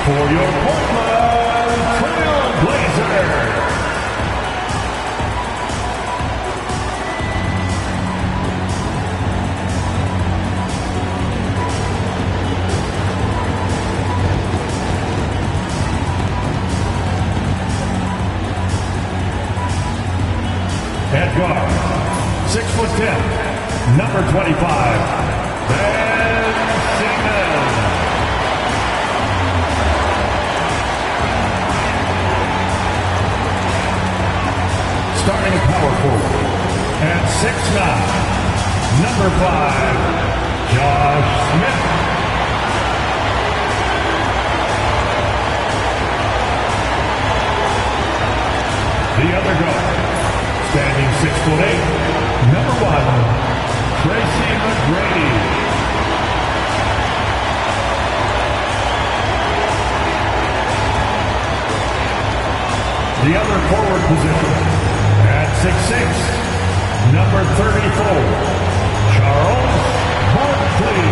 for your Portland Trail Blazers. At guard, 6'10", number 25, Ben Simmons. Starting power forward, at 6'9", number 5, Josh Smith. The other guard, standing 6'8", number 1, Tracy McGrady. The other forward position, at 6'6", number 34, Charles Barkley.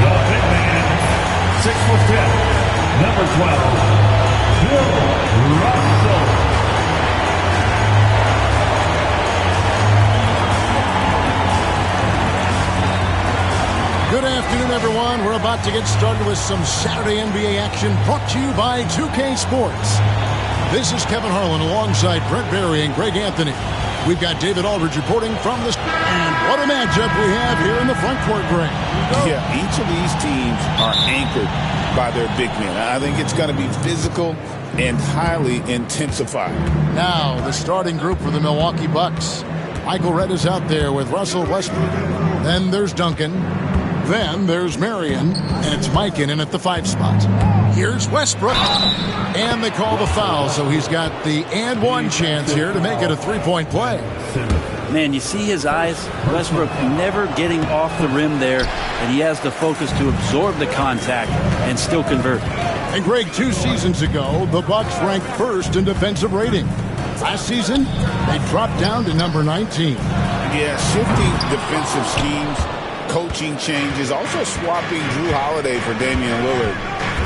The big man, 6'10", number 12, Bill Russell. Good afternoon, everyone. We're about to get started with some Saturday NBA action brought to you by 2K Sports. This is Kevin Harlan alongside Brent Barry and Greg Anthony. We've got David Aldridge reporting from the... And what a matchup we have here in the front court, Greg. Yeah, each of these teams are anchored by their big men. I think it's going to be physical and highly intensified. Now, the starting group for the Milwaukee Bucks. Michael Redd is out there with Russell Westbrook. Then there's Duncan. Then there's Marion. And it's Mikan in at the 5 spot. Here's Westbrook. And they call the foul, so he's got the and one chance here to make it a three-point play. Man, you see his eyes? Westbrook never getting off the rim there, and he has the focus to absorb the contact and still convert. And Greg, 2 seasons ago, the Bucks ranked first in defensive rating. Last season, they dropped down to number 19. Yeah, shifting defensive schemes, coaching changes, also swapping Drew Holiday for Damian Lillard.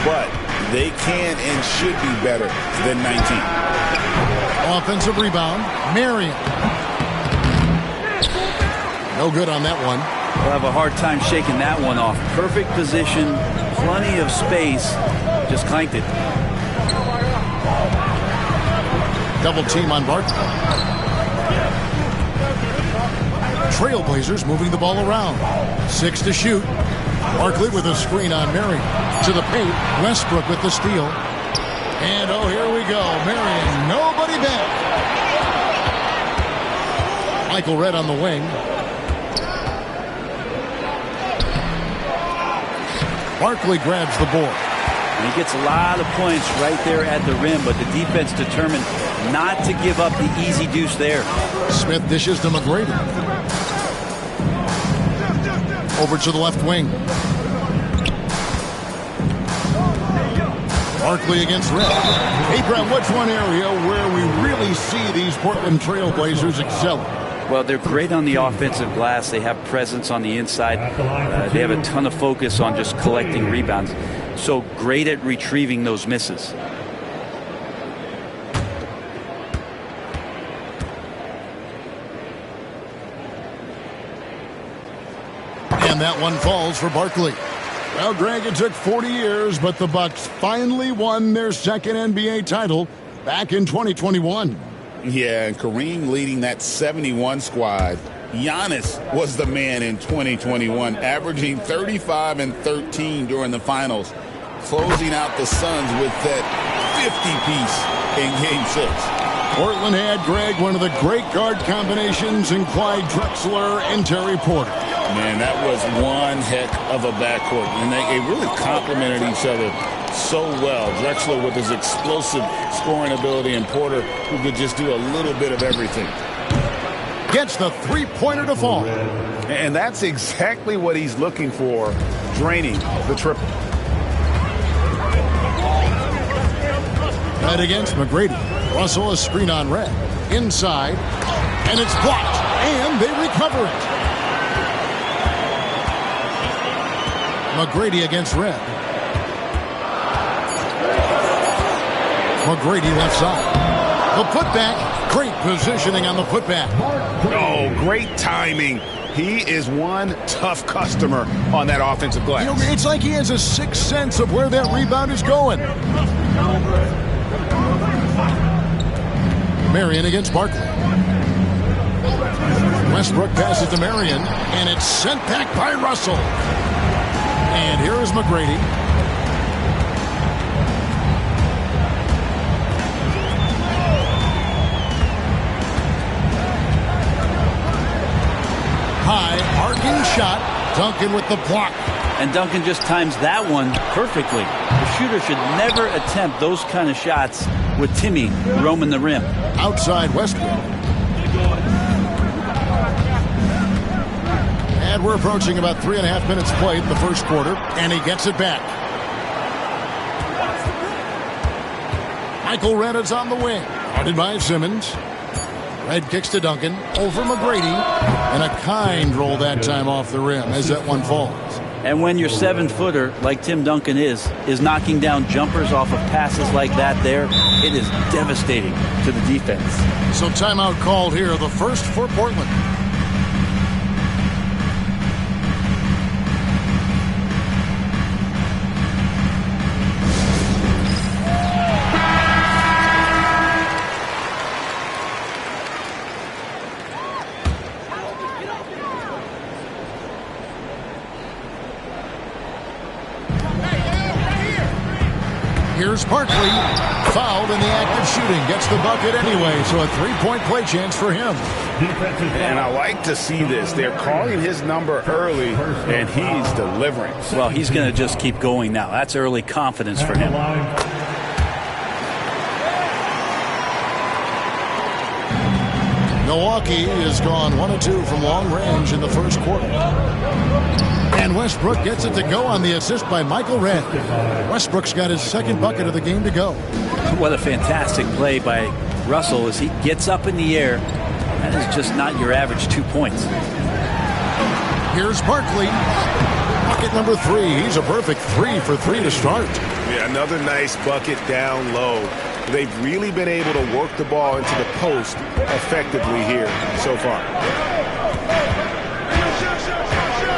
But they can and should be better than 19. Offensive rebound, Marion. No good on that one. We'll have a hard time shaking that one off. Perfect position, plenty of space. Just clanked it. Double team on Barkley. Trailblazers moving the ball around. 6 to shoot. Barkley with a screen on Marion. To the paint. Westbrook with the steal. And oh, here we go. Marion, nobody back. Michael Redd on the wing. Barkley grabs the board. And he gets a lot of points right there at the rim, but the defense determined not to give up the easy deuce there. Smith dishes to McGrady. Over to the left wing. Barkley against Redd. Hey, Brent, what's one area where we really see these Portland Trailblazers excel? Well, they're great on the offensive glass. They have presence on the inside. They have a ton of focus on just collecting rebounds. So great at retrieving those misses. And that one falls for Barkley. Well, Greg, it took 40 years, but the Bucks finally won their second NBA title back in 2021. Yeah, and Kareem leading that 71 squad. Giannis was the man in 2021, averaging 35 and 13 during the finals, closing out the Suns with that 50-piece in Game 6. Portland had, Greg, one of the great guard combinations in Clyde Drexler and Terry Porter. Man, that was one heck of a backcourt, and they really complemented each other so well. Drexler with his explosive scoring ability, and Porter who could just do a little bit of everything. Gets the three-pointer to fall. And that's exactly what he's looking for, draining the triple. Right against McGrady. Russell a screen on Redd. Inside. And it's blocked. And they recover it. McGrady against Red. McGrady left side. The putback. Great positioning on the putback. Oh, great timing. He is one tough customer on that offensive glass. You know, it's like he has a sixth sense of where that rebound is going. Marion against Barkley. Westbrook passes to Marion, and it's sent back by Russell. And here is McGrady. High, arcing shot. Duncan with the block. And Duncan just times that one perfectly. The shooter should never attempt those kind of shots with Timmy roaming the rim. Outside Westbrook. And we're approaching about 3.5 minutes played in the first quarter, and he gets it back. Michael Red is on the wing. Guarded by Simmons. Red kicks to Duncan. Over McGrady. And a kind roll that time off the rim as that one falls. And when your 7-footer, like Tim Duncan is knocking down jumpers off of passes like that there, it is devastating to the defense. So timeout called here, the first for Portland. Here's Barkley, fouled in the act of shooting, gets the bucket anyway, so a three-point play chance for him. And I like to see this. They're calling his number early, and he's delivering. Well, he's going to just keep going now. That's early confidence for him. Milwaukee has gone 1 of 2 from long range in the first quarter. And Westbrook gets it to go on the assist by Michael Red. Westbrook's got his second bucket of the game to go. What a fantastic play by Russell as he gets up in the air. That is just not your average 2 points. Here's Barkley. Bucket number 3. He's a perfect 3 for 3 to start. Yeah, another nice bucket down low. They've really been able to work the ball into the post effectively here so far.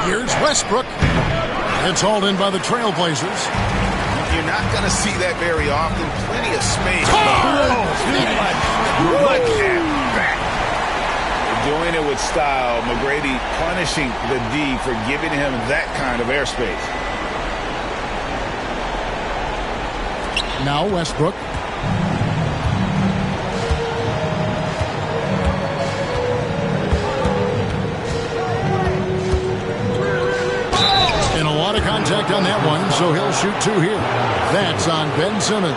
Here's Westbrook. It's hauled in by the Trailblazers. You're not going to see that very often. Plenty of space. Look at that. They're doing it with style. McGrady punishing the D for giving him that kind of airspace. Now Westbrook. Contact on that one, so he'll shoot 2 here. That's on Ben Simmons.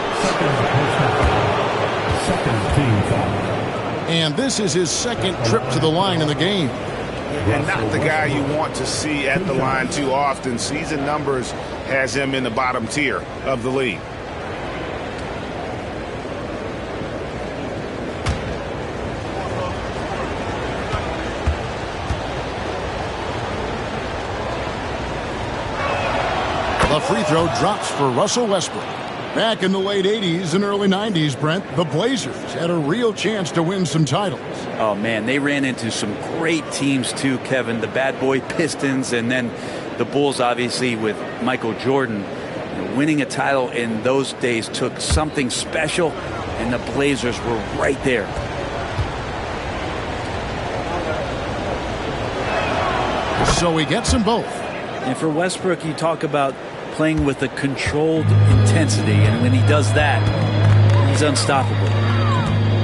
Second team foul. And this is his second trip to the line in the game. And not the guy you want to see at the line too often. Season numbers has him in the bottom tier of the league. The free throw drops for Russell Westbrook. Back in the late 80s and early 90s, Brent, the Blazers had a real chance to win some titles. Oh, man, they ran into some great teams, too, Kevin. The bad boy Pistons and then the Bulls, obviously, with Michael Jordan. You know, winning a title in those days took something special, and the Blazers were right there. So he gets them both. And for Westbrook, you talk about playing with a controlled intensity, and when he does that, he's unstoppable.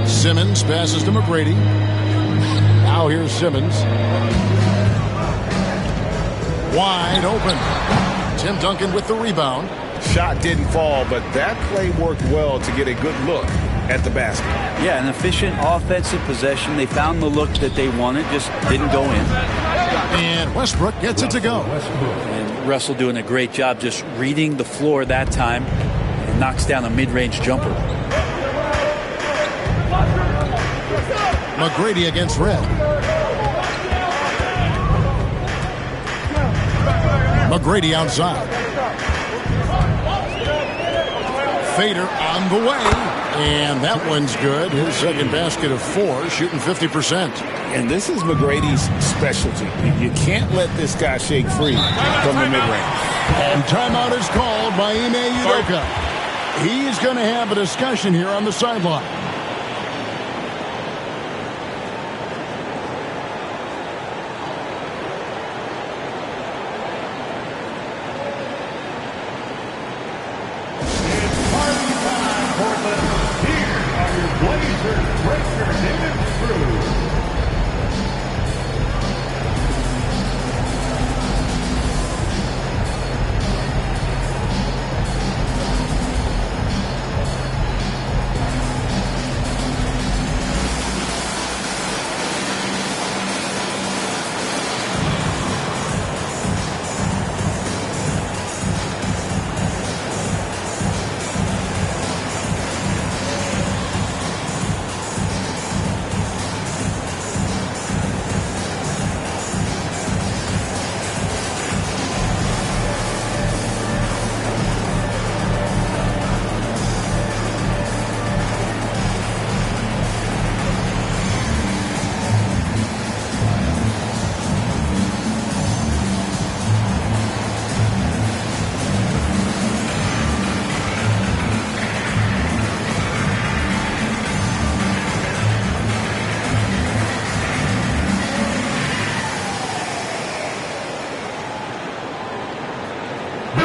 Simmons passes to McGrady. Now here's Simmons. Wide open. Tim Duncan with the rebound. Shot didn't fall, but that play worked well to get a good look at the basket. Yeah, an efficient offensive possession. They found the look that they wanted, just didn't go in. And Westbrook gets it to go. And Russell doing a great job just reading the floor that time and knocks down a mid-range jumper. McGrady against Red. McGrady outside. Fader on the way. And that one's good. His second basket of 4, shooting 50%. And this is McGrady's specialty. You can't let this guy shake free from the mid-range. And timeout is called by Ime Udoka. He's going to have a discussion here on the sideline.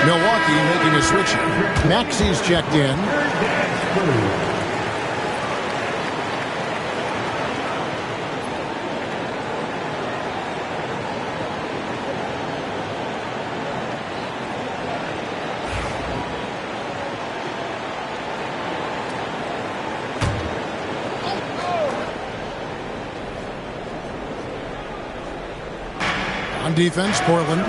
Milwaukee making a switch. Maxi's checked in. On defense, Portland.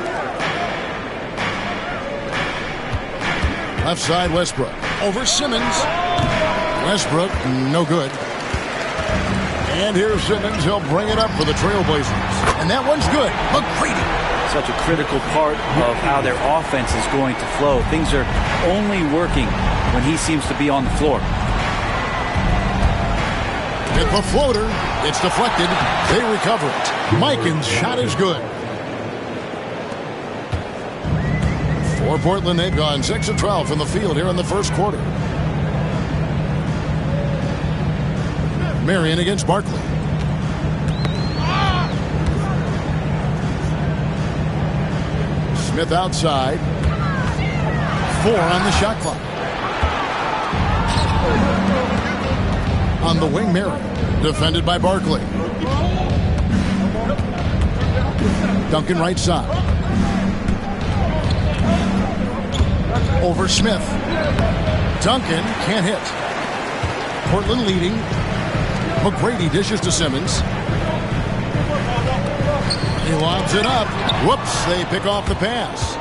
Left side, Westbrook. Over Simmons. Westbrook, no good. And here's Simmons. He'll bring it up for the Trailblazers. And that one's good. McGrady. Such a critical part of how their offense is going to flow. Things are only working when he seems to be on the floor. Hit the floater. It's deflected. They recover it. Mikan's shot is good. For Portland, they've gone 6 of 12 from the field here in the first quarter. Marion against Barkley. Smith outside. 4 on the shot clock. On the wing, Marion. Defended by Barkley. Duncan right side. Over Smith. Duncan can't hit. Portland leading. McGrady dishes to Simmons. He lobs it up. Whoops, they pick off the pass.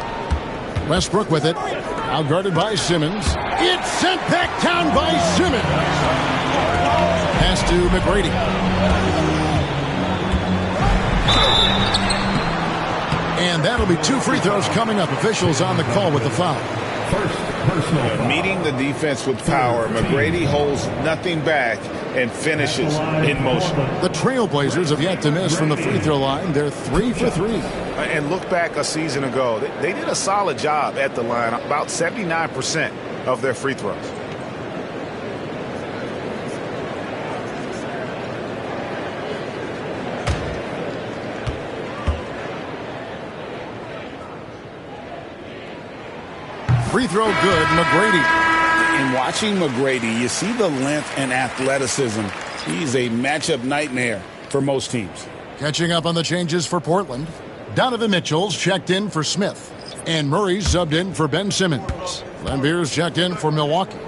Westbrook with it. Outguarded by Simmons. It's sent back down by Simmons. Pass to McGrady. And that'll be 2 free throws coming up. Officials on the call with the foul. Meeting the defense with power, McGrady holds nothing back and finishes in motion. The Trailblazers have yet to miss from the free throw line. They're 3 for 3. And look back a season ago. They did a solid job at the line, about 79% of their free throws. Free throw good, McGrady. In watching McGrady, you see the length and athleticism. He's a matchup nightmare for most teams. Catching up on the changes for Portland. Donovan Mitchell's checked in for Smith. And Murray's subbed in for Ben Simmons. Lambier's checked in for Milwaukee.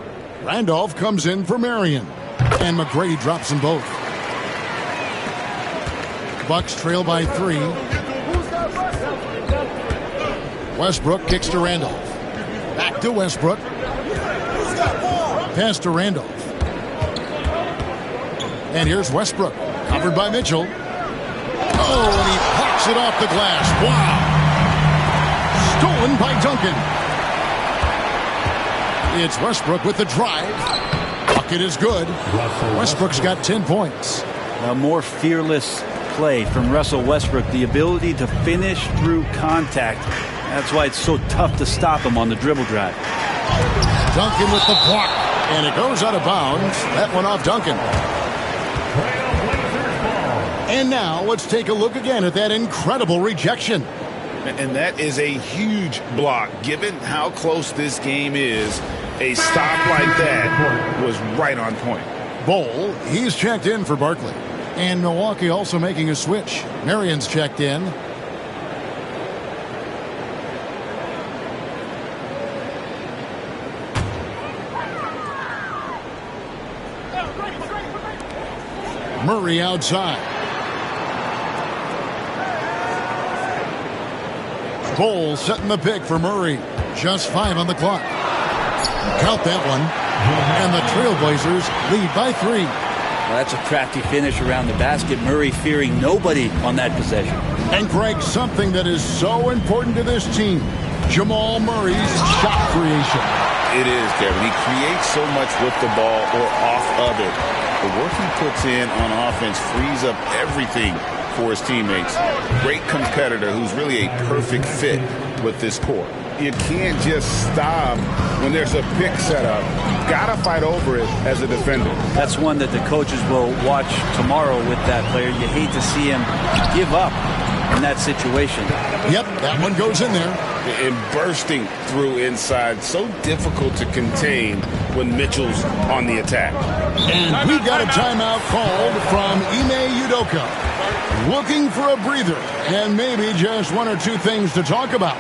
Randolph comes in for Marion. And McGrady drops them both. Bucks trail by 3. Westbrook kicks to Randolph. Back to Westbrook. Pass to Randolph. And here's Westbrook. Covered by Mitchell. Oh, and he pops it off the glass. Wow. Stolen by Duncan. It's Westbrook with the drive. Bucket is good. Westbrook's got 10 points. A more fearless play from Russell Westbrook. The ability to finish through contact. That's why it's so tough to stop him on the dribble drive. Duncan with the block. And it goes out of bounds. That one off Duncan. And now let's take a look again at that incredible rejection. And that is a huge block. Given how close this game is, a stop like that was right on point. Bol, he's checked in for Barkley. And Milwaukee also making a switch. Marion's checked in. Murray outside. Bol setting the pick for Murray. Just 5 on the clock. Count that one. And the Trailblazers lead by 3. Well, that's a crafty finish around the basket. Murray fearing nobody on that possession. And Greg, something that is so important to this team, Jamal Murray's shot creation. It is, Kevin. He creates so much with the ball or off of it. The work he puts in on offense frees up everything for his teammates. Great competitor who's really a perfect fit with this core. You can't just stop when there's a pick set up. Got to fight over it as a defender. That's one that the coaches will watch tomorrow with that player. You hate to see him give up in that situation. Yep, that one goes in there. And bursting through inside. So difficult to contain when Mitchell's on the attack. And we've got a timeout called from Ime Udoka. Looking for a breather and maybe just 1 or 2 things to talk about.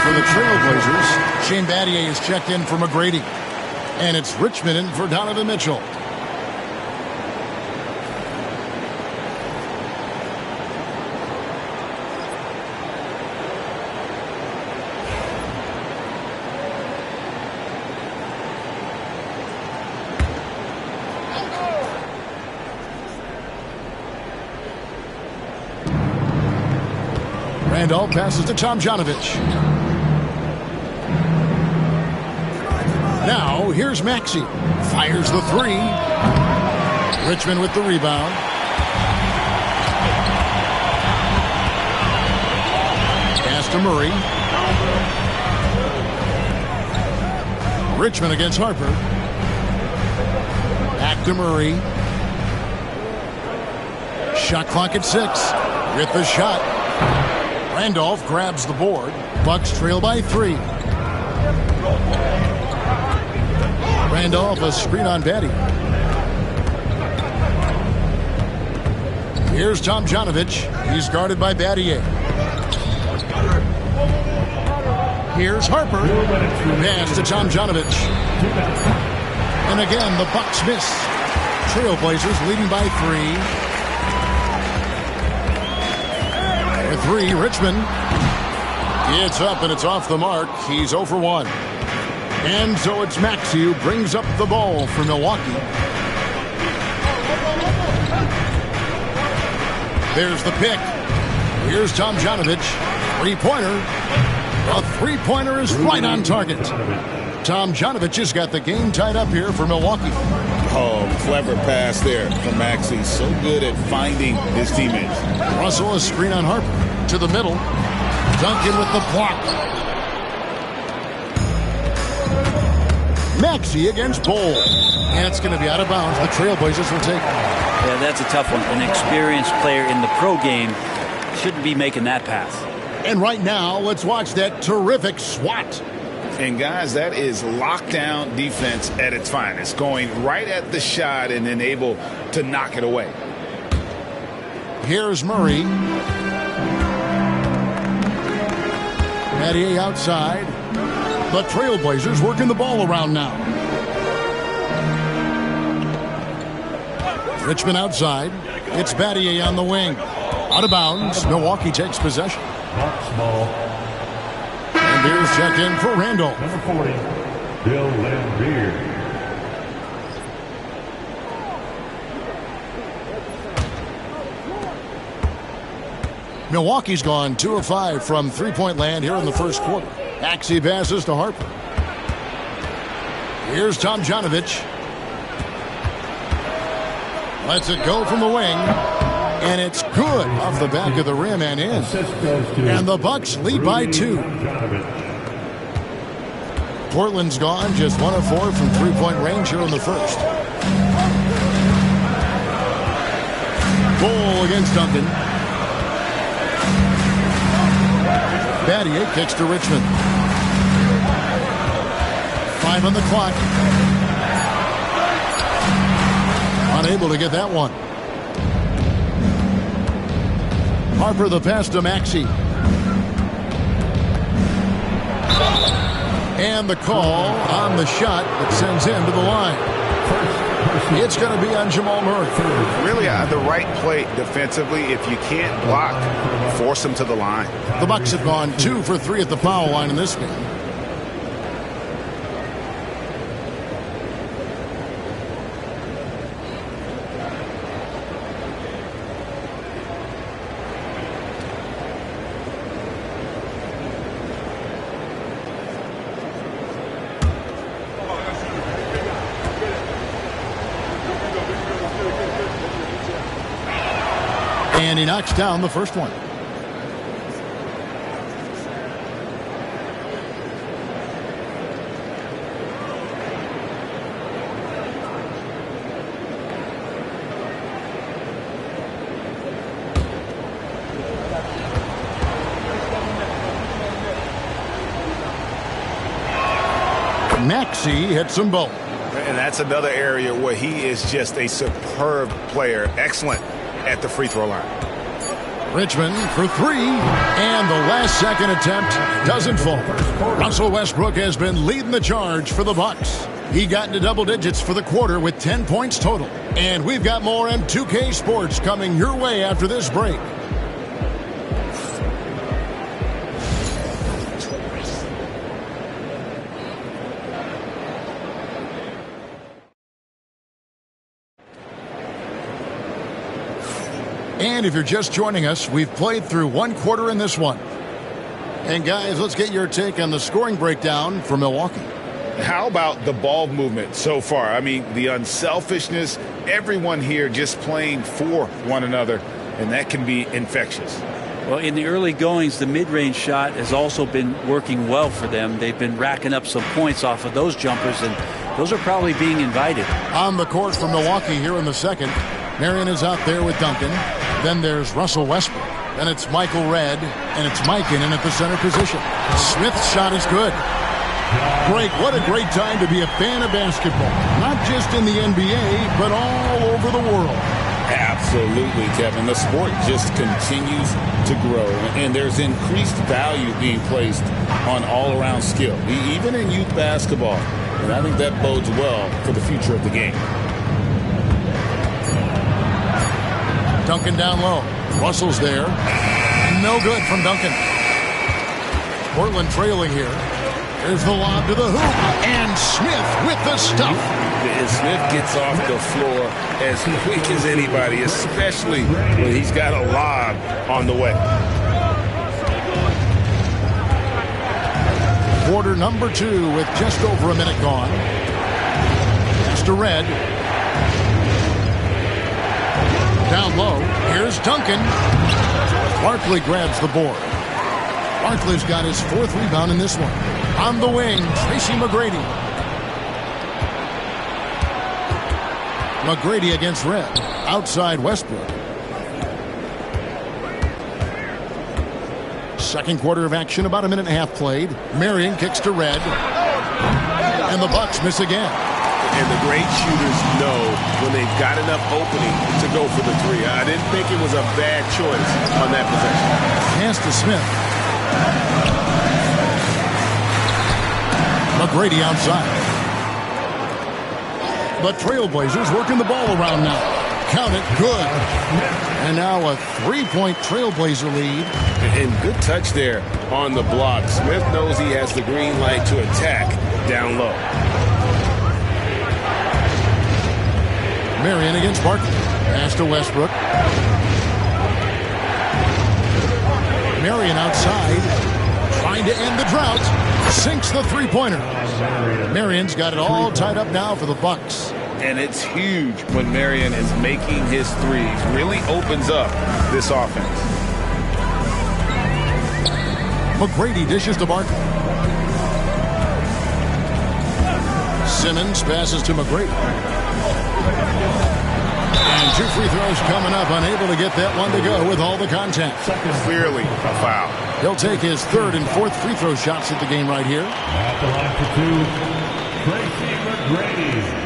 For the Trailblazers, Shane Battier is checked in for McGrady. And it's Richmond in for Donovan Mitchell. Randolph passes to Tomjanovich. Now, here's Maxey. Fires the 3. Richmond with the rebound. Pass to Murray. Richmond against Harper. Back to Murray. Shot clock at 6. With the shot. Randolph grabs the board. Bucks trail by 3. Randolph, a screen on Batty. Here's Tomjanovich. He's guarded by Battier. Here's Harper. Pass to Tomjanovich. And again, the Bucks miss. Trailblazers leading by 3. For 3, Richmond. It's up and it's off the mark. He's 0 for 1. And so it's Maxey who brings up the ball for Milwaukee. There's the pick. Here's Tomjanovich. Three-pointer. A three-pointer is right on target. Tomjanovich has got the game tied up here for Milwaukee. Oh, clever pass there from Maxey. So good at finding his teammates. Russell, a screen on Harper. To the middle. Duncan with the block. Maxey against Bowl. And it's going to be out of bounds. The Trailblazers will take it. Yeah, that's a tough one. An experienced player in the pro game shouldn't be making that pass. And right now, let's watch that terrific swat. And guys, that is lockdown defense at its finest. Going right at the shot and then able to knock it away. Here's Murray. Mattier outside. The Trailblazers working the ball around now. Richmond outside. It's Battier on the wing. Out of bounds. Milwaukee takes possession. Box ball. And here's check in for Randolph. Number 40, Bill Lambier. Milwaukee's gone 2 of 5 from three-point land here in the first quarter. Maxey passes to Harper. Here's Tomjanovich. Lets it go from the wing. And it's good off the back of the rim and in. And the Bucks lead by 2. Portland's gone just 1 of 4 from three-point range here in the first. Goal against Duncan. Battier kicks to Richmond. 5 on the clock. Unable to get that one. Harper the pass to Maxey. And the call on the shot that sends him to the line. It's going to be on Jamal Murray. Really the right play defensively. If you can't block, force him to the line. The Bucks have gone 2 for 3 at the foul line in this game. And he knocks down the first one. Maxey hits them both. And that's another area where he is just a superb player. Excellent at the free throw line. Richmond for 3, and the last second attempt doesn't fall. Russell Westbrook has been leading the charge for the Bucks. He got into double digits for the quarter with 10 points total. And we've got more M2K Sports coming your way after this break. And if you're just joining us, we've played through 1 quarter in this one. And guys, let's get your take on the scoring breakdown for Milwaukee. How about the ball movement so far? I mean, the unselfishness, everyone here just playing for one another, and that can be infectious. Well, in the early goings, the mid-range shot has also been working well for them. They've been racking up some points off of those jumpers, and those are probably being invited. On the court for Milwaukee here in the second, Marion is out there with Duncan. Then there's Russell Westbrook. Then it's Michael Redd, and it's Mikan in at the center position. Smith's shot is good. Greg, what a great time to be a fan of basketball. Not just in the NBA, but all over the world. Absolutely, Kevin. The sport just continues to grow, and there's increased value being placed on all-around skill, even in youth basketball. And I think that bodes well for the future of the game. Duncan down low. Russell's there. No good from Duncan. Portland trailing here. Here's the lob to the hoop, and Smith with the stuff. And Smith gets off the floor as quick as anybody, especially when he's got a lob on the way. Quarter number 2 with just over a minute gone. Pass to Red. Down low. Here's Duncan. Barkley grabs the board. Barkley's got his 4th rebound in this one. On the wing, Tracy McGrady. McGrady against Red. Outside Westbrook. Second quarter of action, about a minute and a half played. Marion kicks to Red. And the Bucks miss again. And the great shooters know when they've got enough opening to go for the 3. I didn't think it was a bad choice on that possession. Pass to Smith. McGrady outside. The Trailblazers working the ball around now. Count it, good. And now a 3-point Trailblazer lead. And good touch there on the block. Smith knows he has the green light to attack down low. Marion against Barkley. Pass to Westbrook. Marion outside. Trying to end the drought. Sinks the 3-pointer. Marion's got it all tied up now for the Bucks. And it's huge when Marion is making his threes. Really opens up this offense. McGrady dishes to Barkley. Simmons passes to McGrady. And 2 free throws coming up. Unable to get that one to go with all the contact. Clearly a foul. He'll take his 3rd and 4th free throw shots at the game right here. At the line for 2, Tracy McGrady.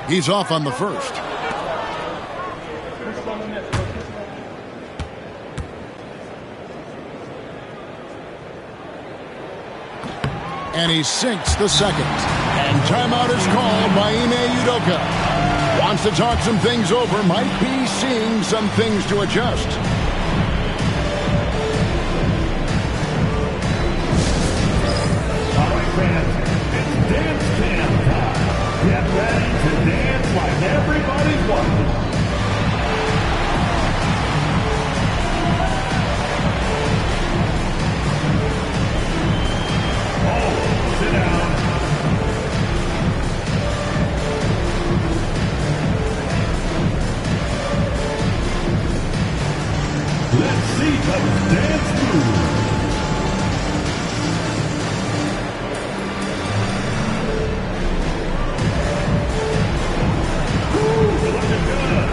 He's off on the first. And he sinks the second. And timeout is called by Ime Udoka. Wants to talk some things over. Might be seeing some things to adjust. All right, fans, it's dance cam time. Get ready to dance like everybody's watching. Sit down. Let's see those dance moves. Ooh, looking good.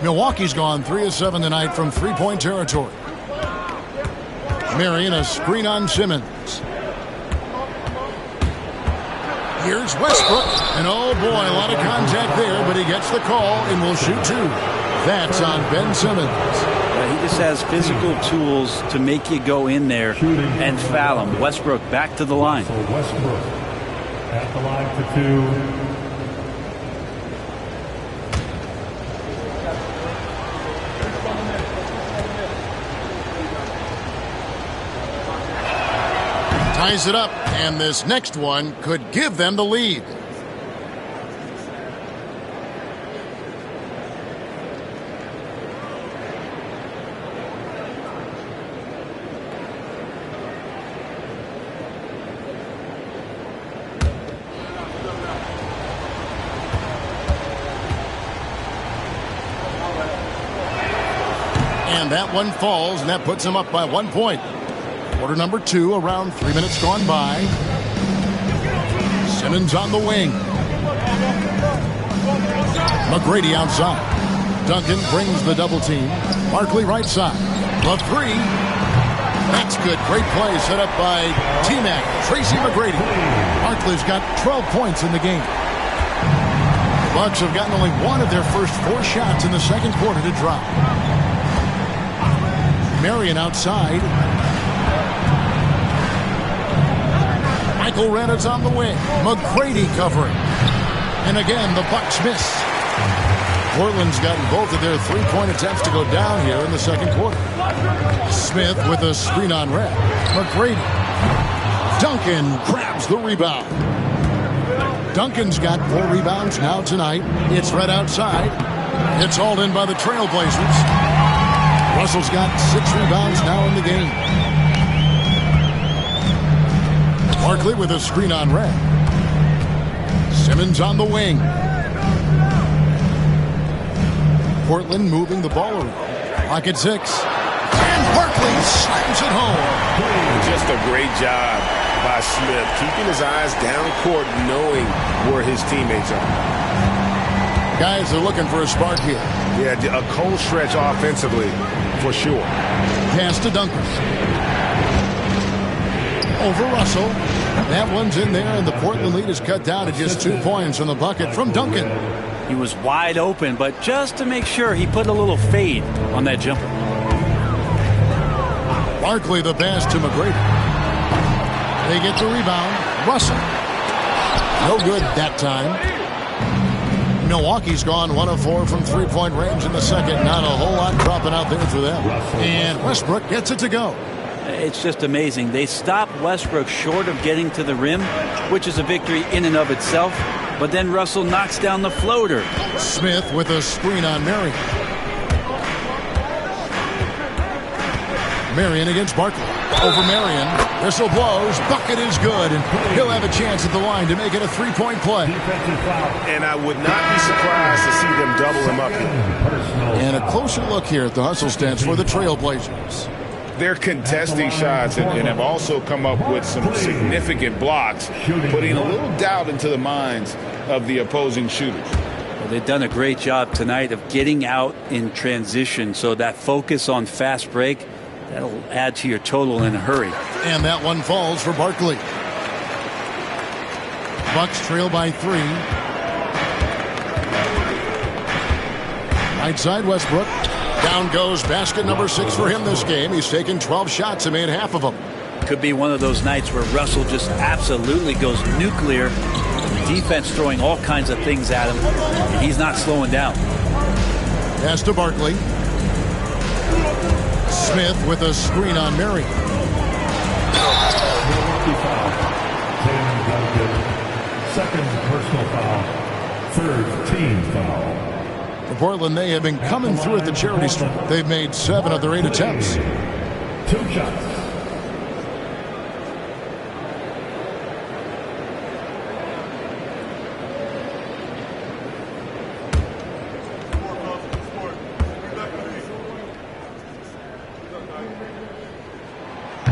Milwaukee's gone 3 of 7 tonight from 3-point territory. Marion a screen on Simmons. Here's Westbrook. And oh boy, a lot of contact there, but he gets the call and will shoot 2. That's on Ben Simmons. He just has physical tools to make you go in there and foul him. Westbrook back to the line. So Westbrook at the line for 2. Ties it up, and this next one could give them the lead. And that one falls, and that puts him up by 1 point. Quarter number 2, around 3 minutes gone by. Simmons on the wing. McGrady outside. Duncan brings the double team. Barkley right side. The 3. That's good. Great play set up by T-Mac, Tracy McGrady. Barkley's got 12 points in the game. The Bucks have gotten only one of their first 4 shots in the second quarter to drop. Marion outside. Michael Redd is on the wing. McGrady covering. And again, the Bucks miss. Portland's gotten both of their 3-point attempts to go down here in the second quarter. Smith with a screen on Redd. McGrady. Duncan grabs the rebound. Duncan's got 4 rebounds now tonight. It's Redd outside. It's hauled in by the Trailblazers. Russell's got 6 rebounds now in the game. Barkley with a screen on Redd. Simmons on the wing. Portland moving the ball around. Clock at 6. And Barkley slams it home. Just a great job by Smith, keeping his eyes down court, knowing where his teammates are. Guys are looking for a spark here. Yeah, a cold stretch offensively, for sure. Pass to Duncan. Over Russell. That one's in there, and the Portland lead is cut down to just 2 points on the bucket from Duncan. He was wide open, but just to make sure, he put a little fade on that jumper. Barkley the pass to McGrady. They get the rebound. Russell. No good that time. Milwaukee's gone 1 of 4 from 3-point range in the second. Not a whole lot dropping out there for them. And Westbrook gets it to go. It's just amazing. They stopped Westbrook short of getting to the rim, which is a victory in and of itself. But then Russell knocks down the floater. Smith with a screen on Marion. Marion against Barkley. Over Marion. Whistle blows. Bucket is good. And he'll have a chance at the line to make it a 3-point play. And I would not be surprised to see them double him up here. And a closer look here at the hustle stats for the Trailblazers. They're contesting shots and have also come up with some significant blocks, putting a little doubt into the minds of the opposing shooters. Well, they've done a great job tonight of getting out in transition, so that focus on fast break, that'll add to your total in a hurry. And that one falls for Barkley. Bucks trail by 3. Right side Westbrook. Down goes basket number 6 for him this game. He's taken 12 shots and made half of them. Could be one of those nights where Russell just absolutely goes nuclear. Defense throwing all kinds of things at him, and he's not slowing down. Pass to Barkley. Smith with a screen on Marion. Second personal foul. Third team foul. For Portland, they have been coming through at the charity stripe. They've made 7 of their 8 attempts. 2 shots.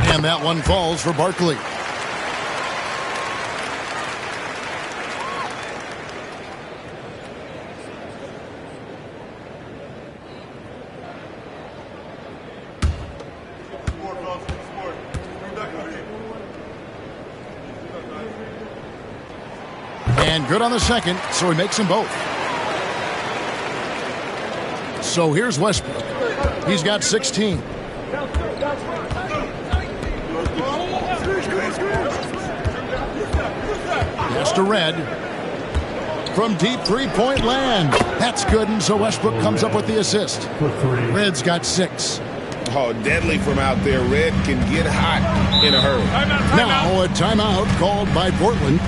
And that one falls for Barkley. And good on the second, so he makes them both. So here's Westbrook. He's got 16. Pass to Redd. From deep 3-point land. That's good, and so Westbrook comes up with the assist. Redd's got 6. Oh, deadly from out there. Redd can get hot in a hurry. Now a timeout called by Portland.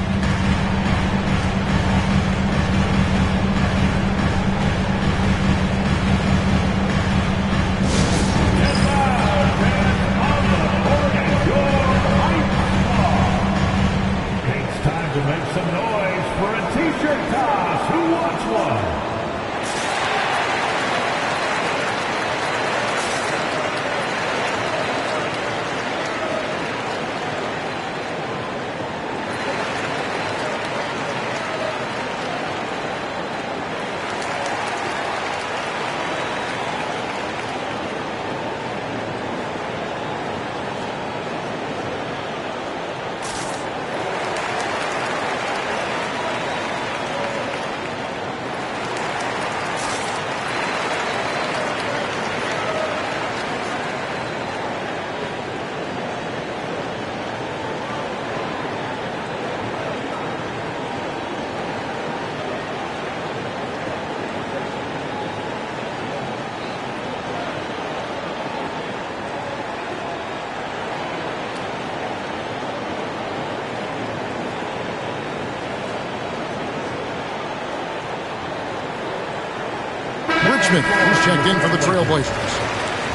Richmond, who's checked in for the Trailblazers.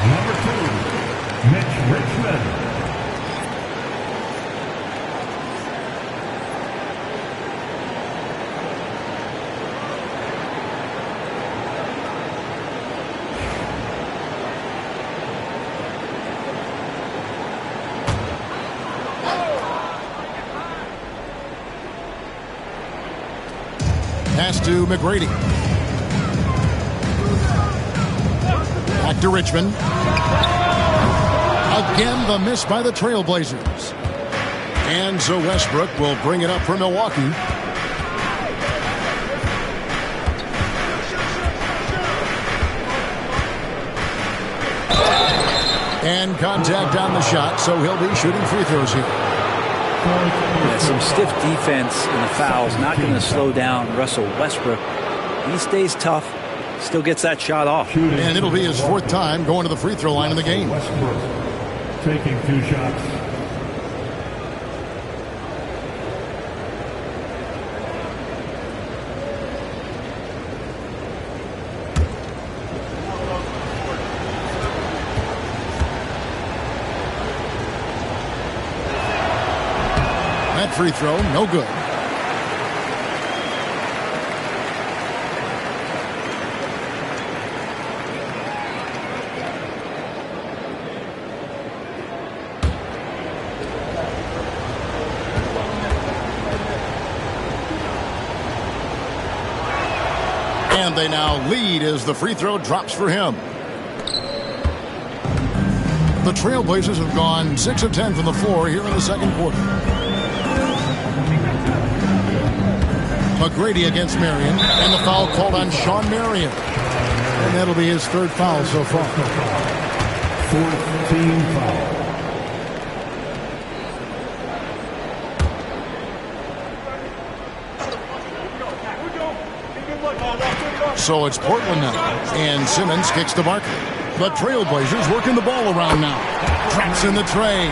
Number 2, Mitch Richmond. Pass to McGrady. Back to Richmond. Again, the miss by the Trailblazers. And so Westbrook will bring it up for Milwaukee. And contact on the shot, so he'll be shooting free throws here. Yeah, some stiff defense and the fouls, not going to slow down Russell Westbrook. He stays tough, still gets that shot off. And it'll be his 4th time going to the free throw line in the game. Westbrook taking 2 shots. That free throw, no good. And they now lead as the free throw drops for him. The Trailblazers have gone 6 of 10 from the floor here in the second quarter. McGrady against Marion, and the foul called on Sean Marion. And that'll be his 3rd foul so far. 4th team foul. So it's Portland now, and Simmons kicks to Barkley. The Trailblazers working the ball around now. Traps in the tray.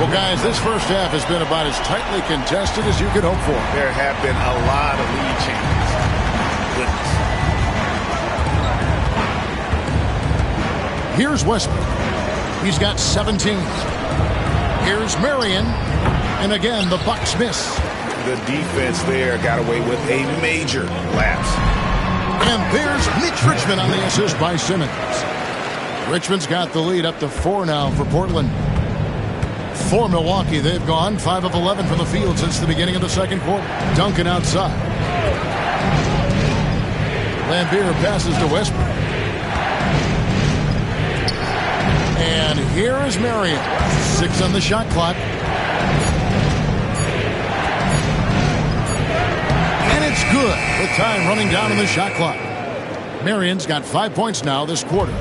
Well, guys, this first half has been about as tightly contested as you could hope for. There have been a lot of lead changes. Goodness. Here's Westbrook. He's got 17. Here's Marion. And again, the Bucks miss. The defense there got away with a major lapse. And there's Mitch Richmond on the assist by Simmons. Richmond's got the lead up to 4 now for Portland. For Milwaukee, they've gone 5 of 11 from the field since the beginning of the second quarter. Duncan outside. Lambeer passes to Westbrook. And here is Marion. 6 on the shot clock. And it's good with time running down on the shot clock. Marion's got 5 points now this quarter.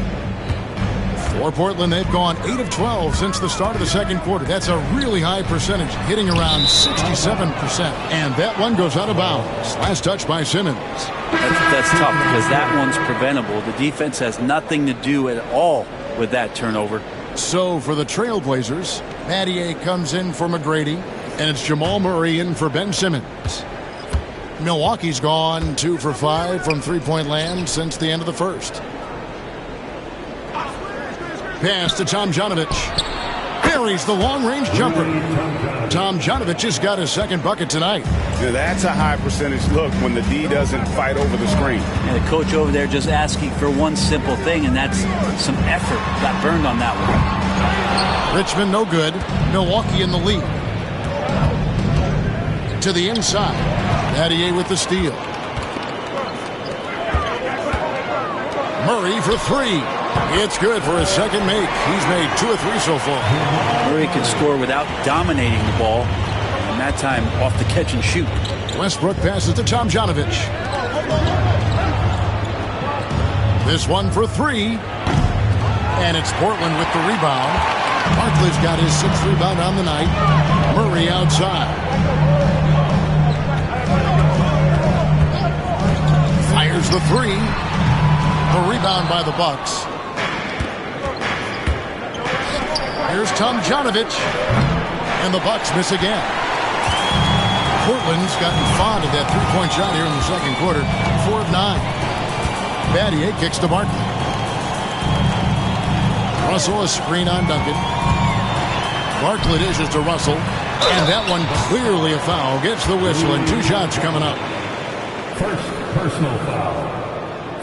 For Portland, they've gone 8 of 12 since the start of the second quarter. That's a really high percentage, hitting around 67%. And that one goes out of bounds. Last touch by Simmons. That's tough because that one's preventable. The defense has nothing to do at all with that turnover. So for the Trailblazers, Mattier comes in for McGrady, and it's Jamal Murray in for Ben Simmons. Milwaukee's gone 2 for 5 from three-point land since the end of the first. Pass to Tomjanovich. Buries the long-range jumper. Tomjanovich has got his 2nd bucket tonight. Yeah, that's a high percentage look when the D doesn't fight over the screen. And the coach over there just asking for one simple thing, and that's some effort. Got burned on that one. Richmond no good. Milwaukee in the lead. To the inside. Mattier with the steal. Murray for 3. It's good for his 2nd make. He's made 2 of 3 so far. Murray can score without dominating the ball, and that time off the catch and shoot. Westbrook passes to Tomjanovich. This one for 3. And it's Portland with the rebound. Barkley's got his 6th rebound on the night. Murray outside. Fires the 3. The rebound by the Bucks. Here's Tomjanovich. And the Bucks miss again. Portland's gotten fond of that 3-point shot here in the second quarter. 4 of 9. Battier kicks to Barkley. Russell, a screen on Duncan. Barkley dishes to Russell. And that one clearly a foul. Gets the whistle, and 2 shots coming up. First personal foul.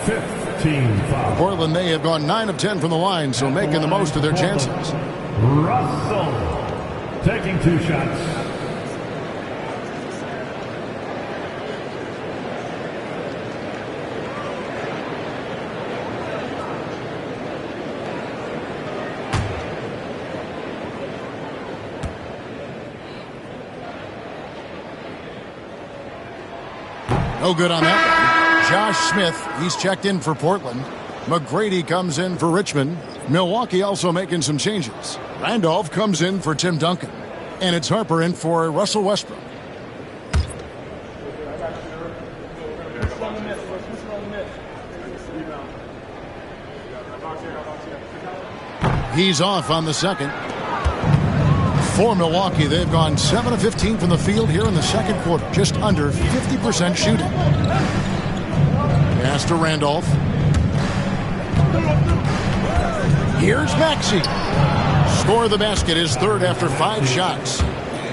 5th team foul. Portland, they have gone 9 of 10 from the line, so making the most of their chances. Russell taking 2 shots. No good on that one. Josh Smith, he's checked in for Portland. McGrady comes in for Richmond. Milwaukee also making some changes. Randolph comes in for Tim Duncan. And it's Harper in for Russell Westbrook. He's off on the second. For Milwaukee, they've gone 7 of 15 from the field here in the second quarter. Just under 50% shooting. Pass to Randolph. Here's Maxey. Score the basket, his 3rd after 5 shots.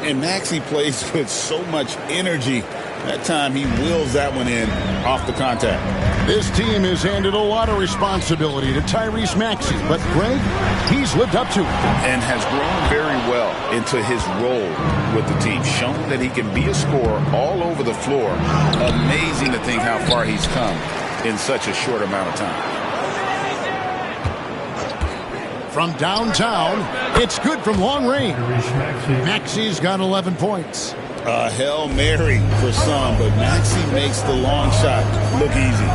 And Maxey plays with so much energy. That time he wheels that one in off the contact. This team has handed a lot of responsibility to Tyrese Maxey, but Greg, he's lived up to it. And has grown very well into his role with the team. Shown that he can be a scorer all over the floor. Amazing to think how far he's come in such a short amount of time. From downtown, it's good from long range. Maxey's got 11 points. A Hail Mary for some, but Maxey makes the long shot look easy.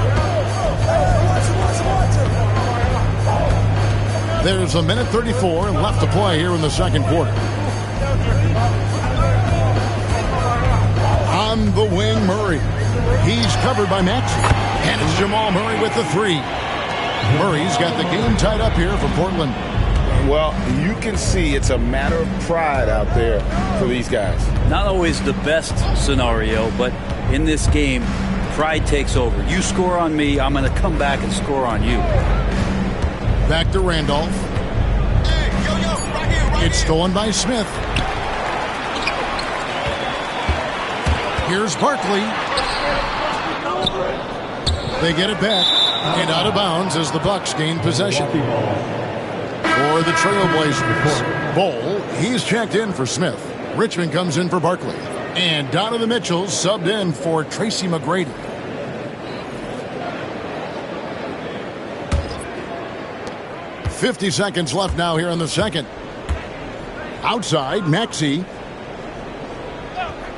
There's a minute 34 left to play here in the second quarter. On the wing, Murray. He's covered by Maxey. And it's Jamal Murray with the 3. Murray's got the game tied up here for Portland. Well, you can see it's a matter of pride out there for these guys. Not always the best scenario, but in this game, pride takes over. You score on me, I'm going to come back and score on you. Back to Randolph. It's stolen by Smith. Here's Barkley. They get it back and out of bounds as the Bucks gain possession. For the Trailblazers, Bol, he's checked in for Smith. Richmond comes in for Barkley. And Donovan Mitchell subbed in for Tracy McGrady. .50 left now here in the second. Outside, Maxey.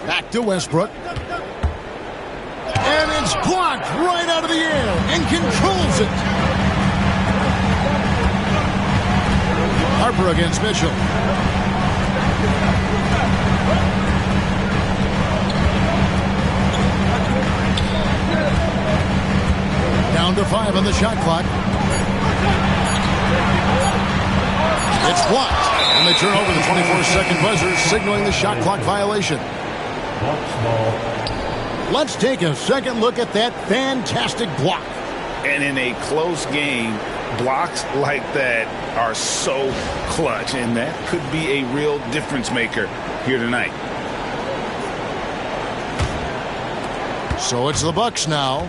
Back to Westbrook. And it's blocked right out of the air and controls it. Harper against Mitchell. Down to 5 on the shot clock. It's blocked. And they turn over the 24-second buzzer, signaling the shot clock violation. Let's take a second look at that fantastic block. And in a close game, blocks like that are so clutch, and that could be a real difference maker here tonight. So it's the Bucks now.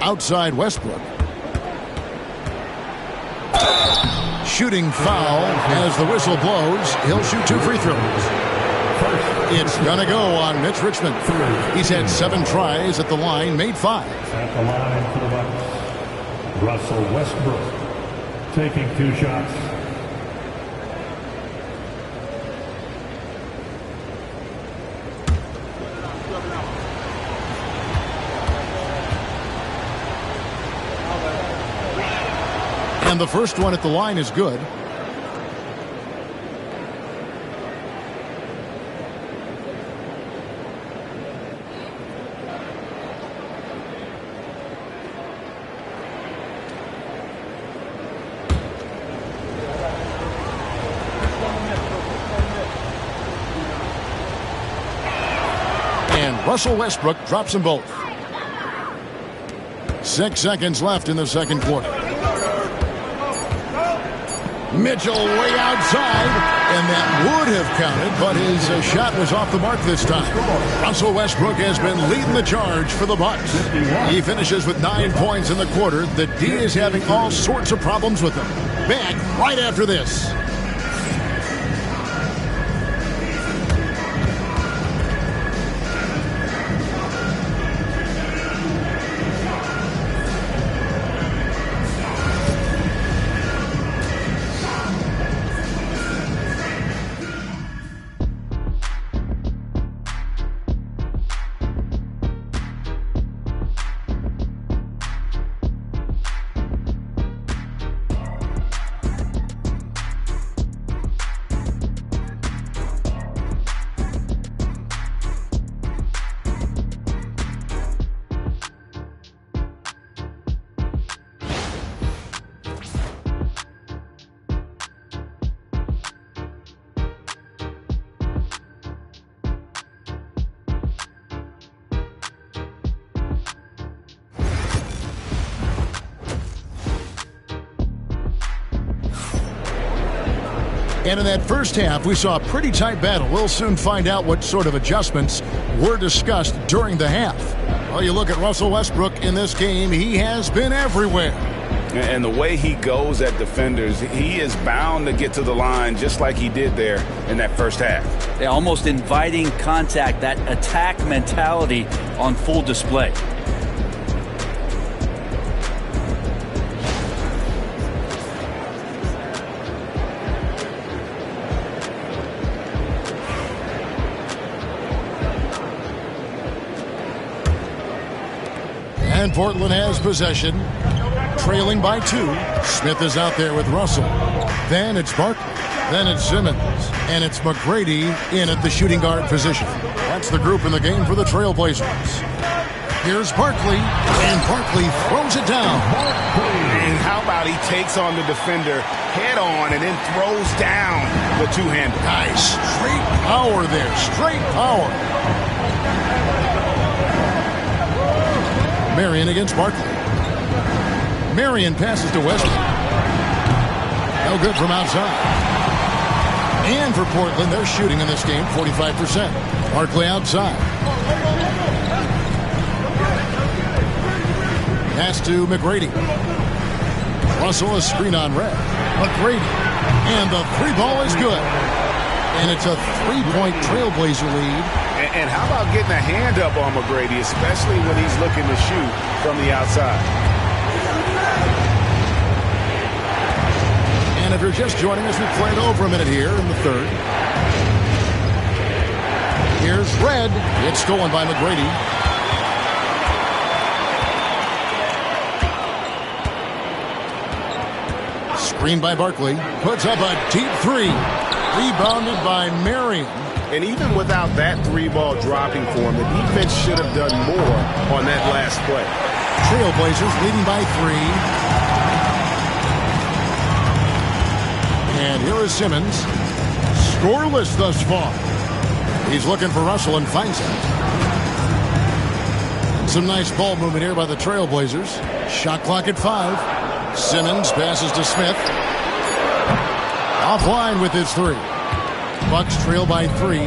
Outside Westbrook. Shooting foul as the whistle blows. He'll shoot 2 free throws. It's gonna go on Mitch Richmond. He's had 7 tries at the line, made 5. At the line for the Bucks, Russell Westbrook taking 2 shots. And the first one at the line is good. And Russell Westbrook drops them both. 6 seconds left in the second quarter. Mitchell way outside, and that would have counted, but his shot was off the mark this time. Russell Westbrook has been leading the charge for the Bucks. He finishes with 9 points in the quarter. The D is having all sorts of problems with him. Back right after this. And in that first half, we saw a pretty tight battle. We'll soon find out what sort of adjustments were discussed during the half. Well, you look at Russell Westbrook in this game, he has been everywhere. And the way he goes at defenders, he is bound to get to the line just like he did there in that first half. They're almost inviting contact, that attack mentality on full display. And Portland has possession, trailing by 2. Smith is out there with Russell. Then it's Barkley. Then it's Simmons. And it's McGrady in at the shooting guard position. That's the group in the game for the Trailblazers. Here's Barkley, and Barkley throws it down. And how about he takes on the defender head on and then throws down the two-hander. Nice. Straight power there. Straight power. Marion against Barkley. Marion passes to Westbrook. No good from outside. And for Portland, they're shooting in this game 45%. Barkley outside. Pass to McGrady. Russell a screen on red. McGrady. And the three ball is good. And it's a 3-point Trailblazer lead. And how about getting a hand up on McGrady, especially when he's looking to shoot from the outside? And if you're just joining us, we've played over a minute here in the third. Here's Red. It's stolen by McGrady. Screen by Barkley. Puts up a deep three. Rebounded by Marion. And even without that three-ball dropping for him, the defense should have done more on that last play. Trailblazers leading by 3. And here is Simmons. Scoreless thus far. He's looking for Russell and finds it. Some nice ball movement here by the Trailblazers. Shot clock at 5. Simmons passes to Smith. Offline with his 3. Bucks trail by 3.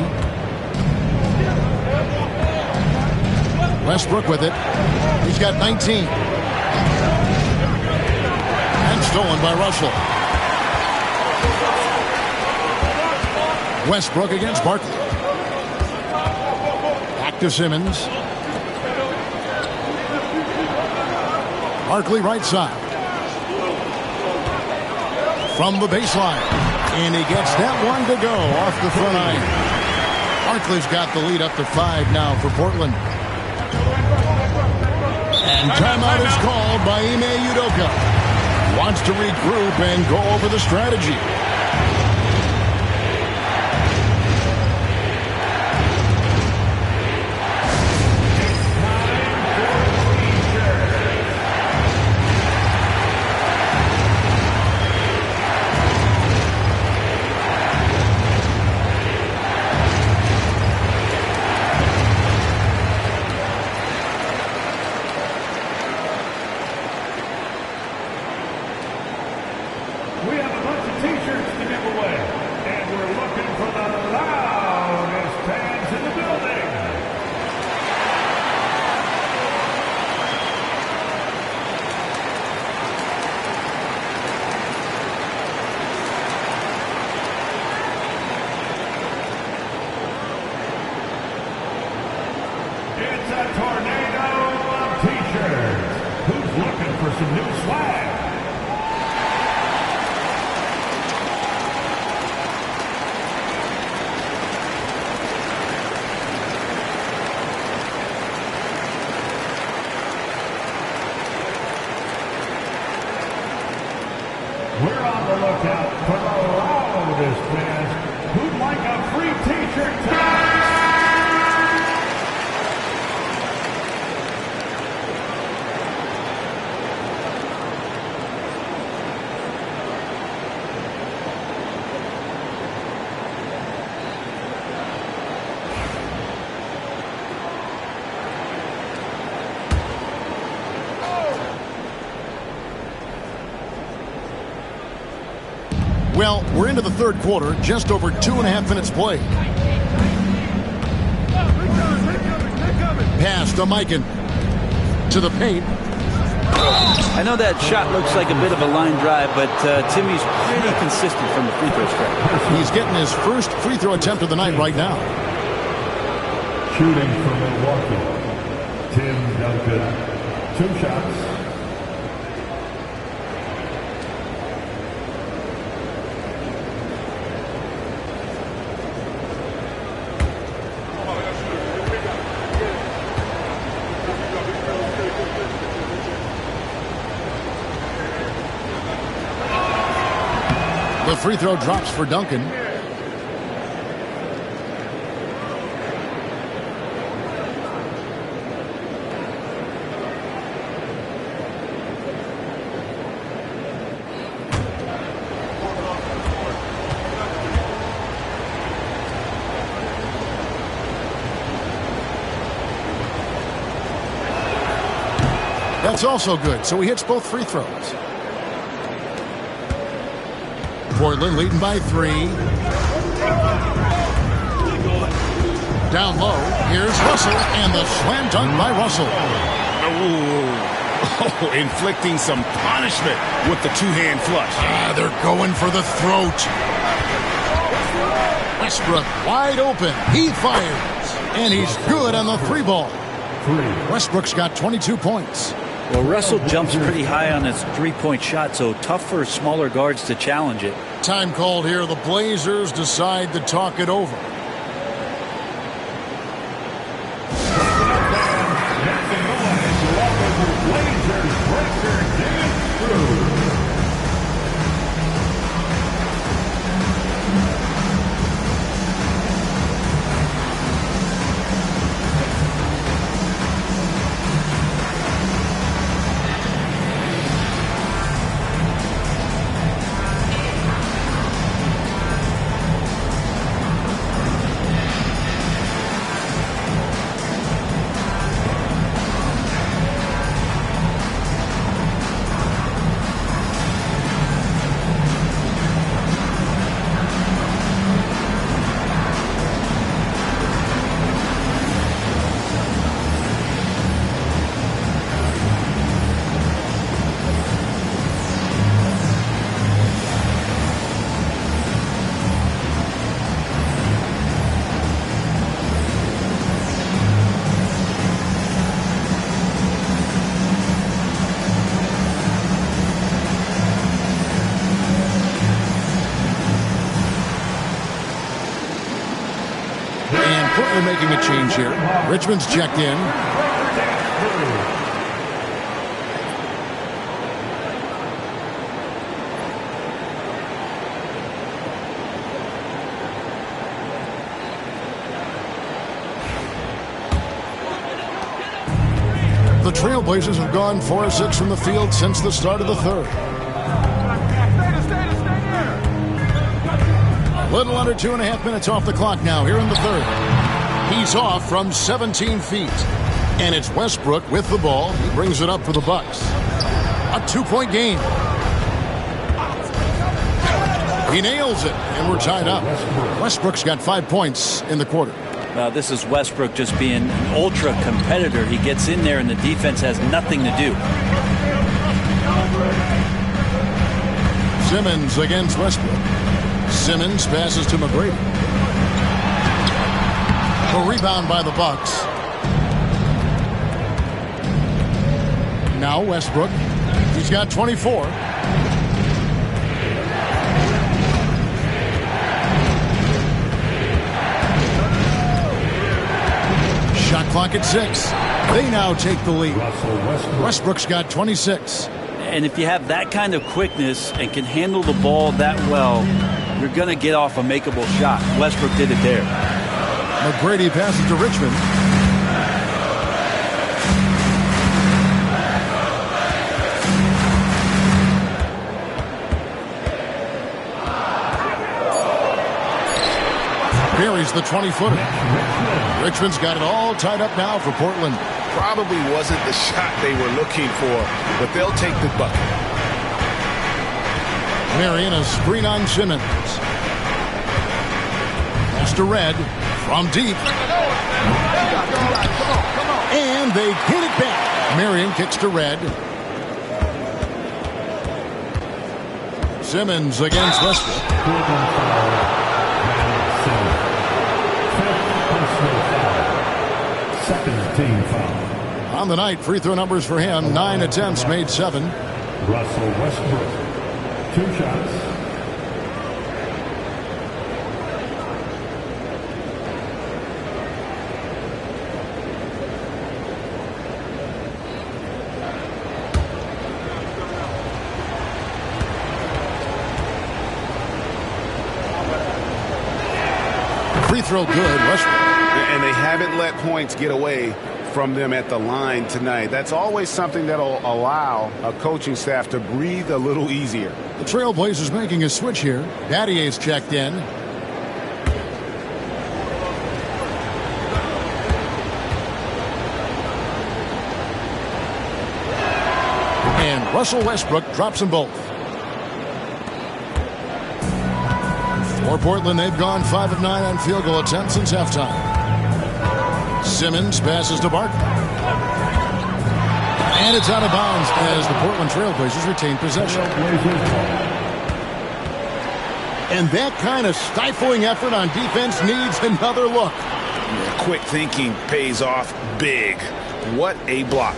Westbrook with it. He's got 19. And stolen by Russell. Westbrook against Barkley. Back to Simmons. Barkley right side. From the baseline. And he gets that one to go off the front iron. Barkley's got the lead up to 5 now for Portland. And timeout is called by Ime Udoka. Wants to regroup and go over the strategy. looking for some new swag. We're on the lookout for the loudest fans who'd like a free t-shirt tonight. Well, we're into the third quarter, just over 2.5 minutes played. Pass to Mikan. To the paint. I know that shot looks like a bit of a line drive, but Timmy's pretty consistent from the free throw stripe. He's getting his first free throw attempt of the night right now. Shooting for Milwaukee, Tim Duncan. 2 shots. The free throw drops for Duncan. That's also good, so he hits both free throws. Portland leading by 3. Down low, here's Russell, and the slam dunk by Russell. Oh, inflicting some punishment with the two-hand flush. They're going for the throat. Westbrook wide open. He fires, and he's good on the 3-ball. Westbrook's got 22 points. Well, Russell jumps pretty high on his three-point shot, so tough for smaller guards to challenge it. Time called here. The Blazers decide to talk it over. Portland making a change here. Richmond's checked in. The Trailblazers have gone 4 of 6 from the field since the start of the third. Little under 2.5 minutes off the clock now here in the third. He's off from 17 feet. And it's Westbrook with the ball. He brings it up for the Bucks. A 2-point game. He nails it, and we're tied up. Westbrook's got 5 points in the quarter. This is Westbrook just being an ultra competitor. He gets in there, and the defense has nothing to do. Simmons against Westbrook. Simmons passes to McGrady. A rebound by the Bucks. Now Westbrook. He's got 24. Shot clock at 6. They now take the lead. Westbrook's got 26. And if you have that kind of quickness and can handle the ball that well, you're going to get off a makeable shot. Westbrook did it there. McGrady passes to Richmond. Buries the 20-footer. Richmond's got it all tied up now for Portland. Probably wasn't the shot they were looking for, but they'll take the bucket. Marion, a screen on Simmons. Pass to Red from deep. And they get it back. Marion kicks to Red. Simmons against Westbrook. Second team foul. On the night, free throw numbers for him, 9 attempts, made 7. Russell Westbrook, 2 shots. Free throw good, Westbrook. And they haven't let points get away from them at the line tonight. That's always something that'll allow a coaching staff to breathe a little easier. The Trailblazers making a switch here. Battier's checked in. And Russell Westbrook drops them both. For Portland, they've gone 5 of 9 on field goal attempts since halftime. Simmons passes to Barkley. And it's out of bounds as the Portland Trailblazers retain possession. And that kind of stifling effort on defense needs another look. Quick thinking pays off big. What a block.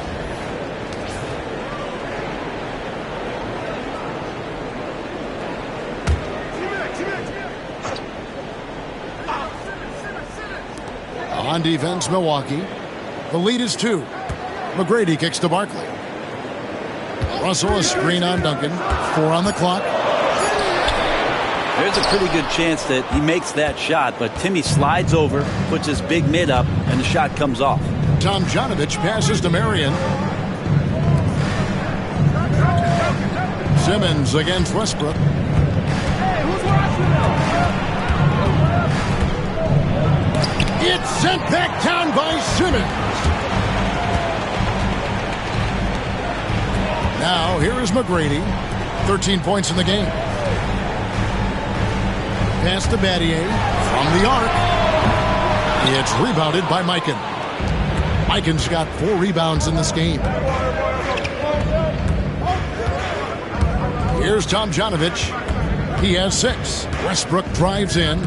On defense, Milwaukee. The lead is 2. McGrady kicks to Barkley. Russell, a screen on Duncan. 4 on the clock. There's a pretty good chance that he makes that shot, but Timmy slides over, puts his big mid up, and the shot comes off. Tomjanovich passes to Marion. Simmons against Westbrook. It's sent back down by Simmons. Now, here is McGrady. 13 points in the game. Pass to Battier from the arc. It's rebounded by Mikan. Mikan's got 4 rebounds in this game. Here's Tomjanovich. He has 6. Westbrook drives in.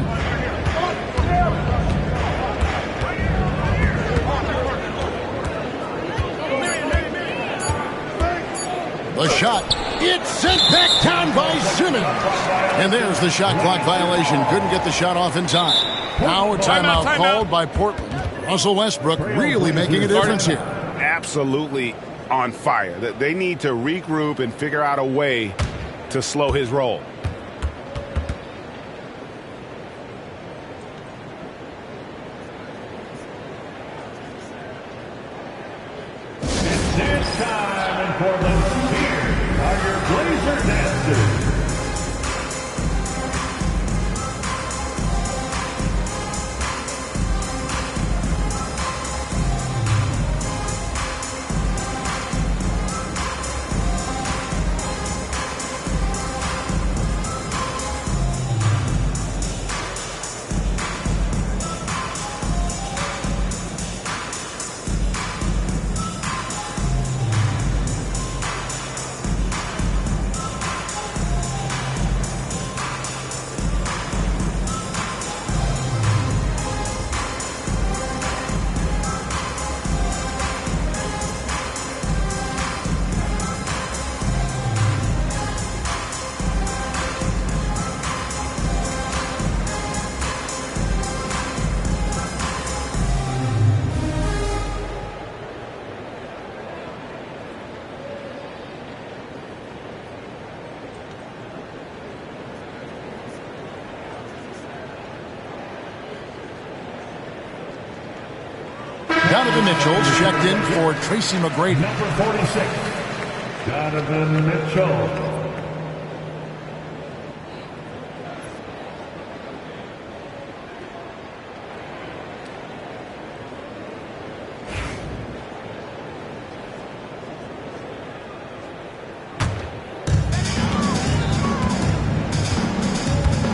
The shot. It's sent back down by Simmons. And there's the shot clock violation. Couldn't get the shot off in time. Now a timeout called by Portland. Russell Westbrook really making a difference here. Absolutely on fire. They need to regroup and figure out a way to slow his roll. Dance time in Portland. Here are your Blazer dancers. Donovan Mitchell checked in for Tracy McGrady. Number 46, Donovan Mitchell.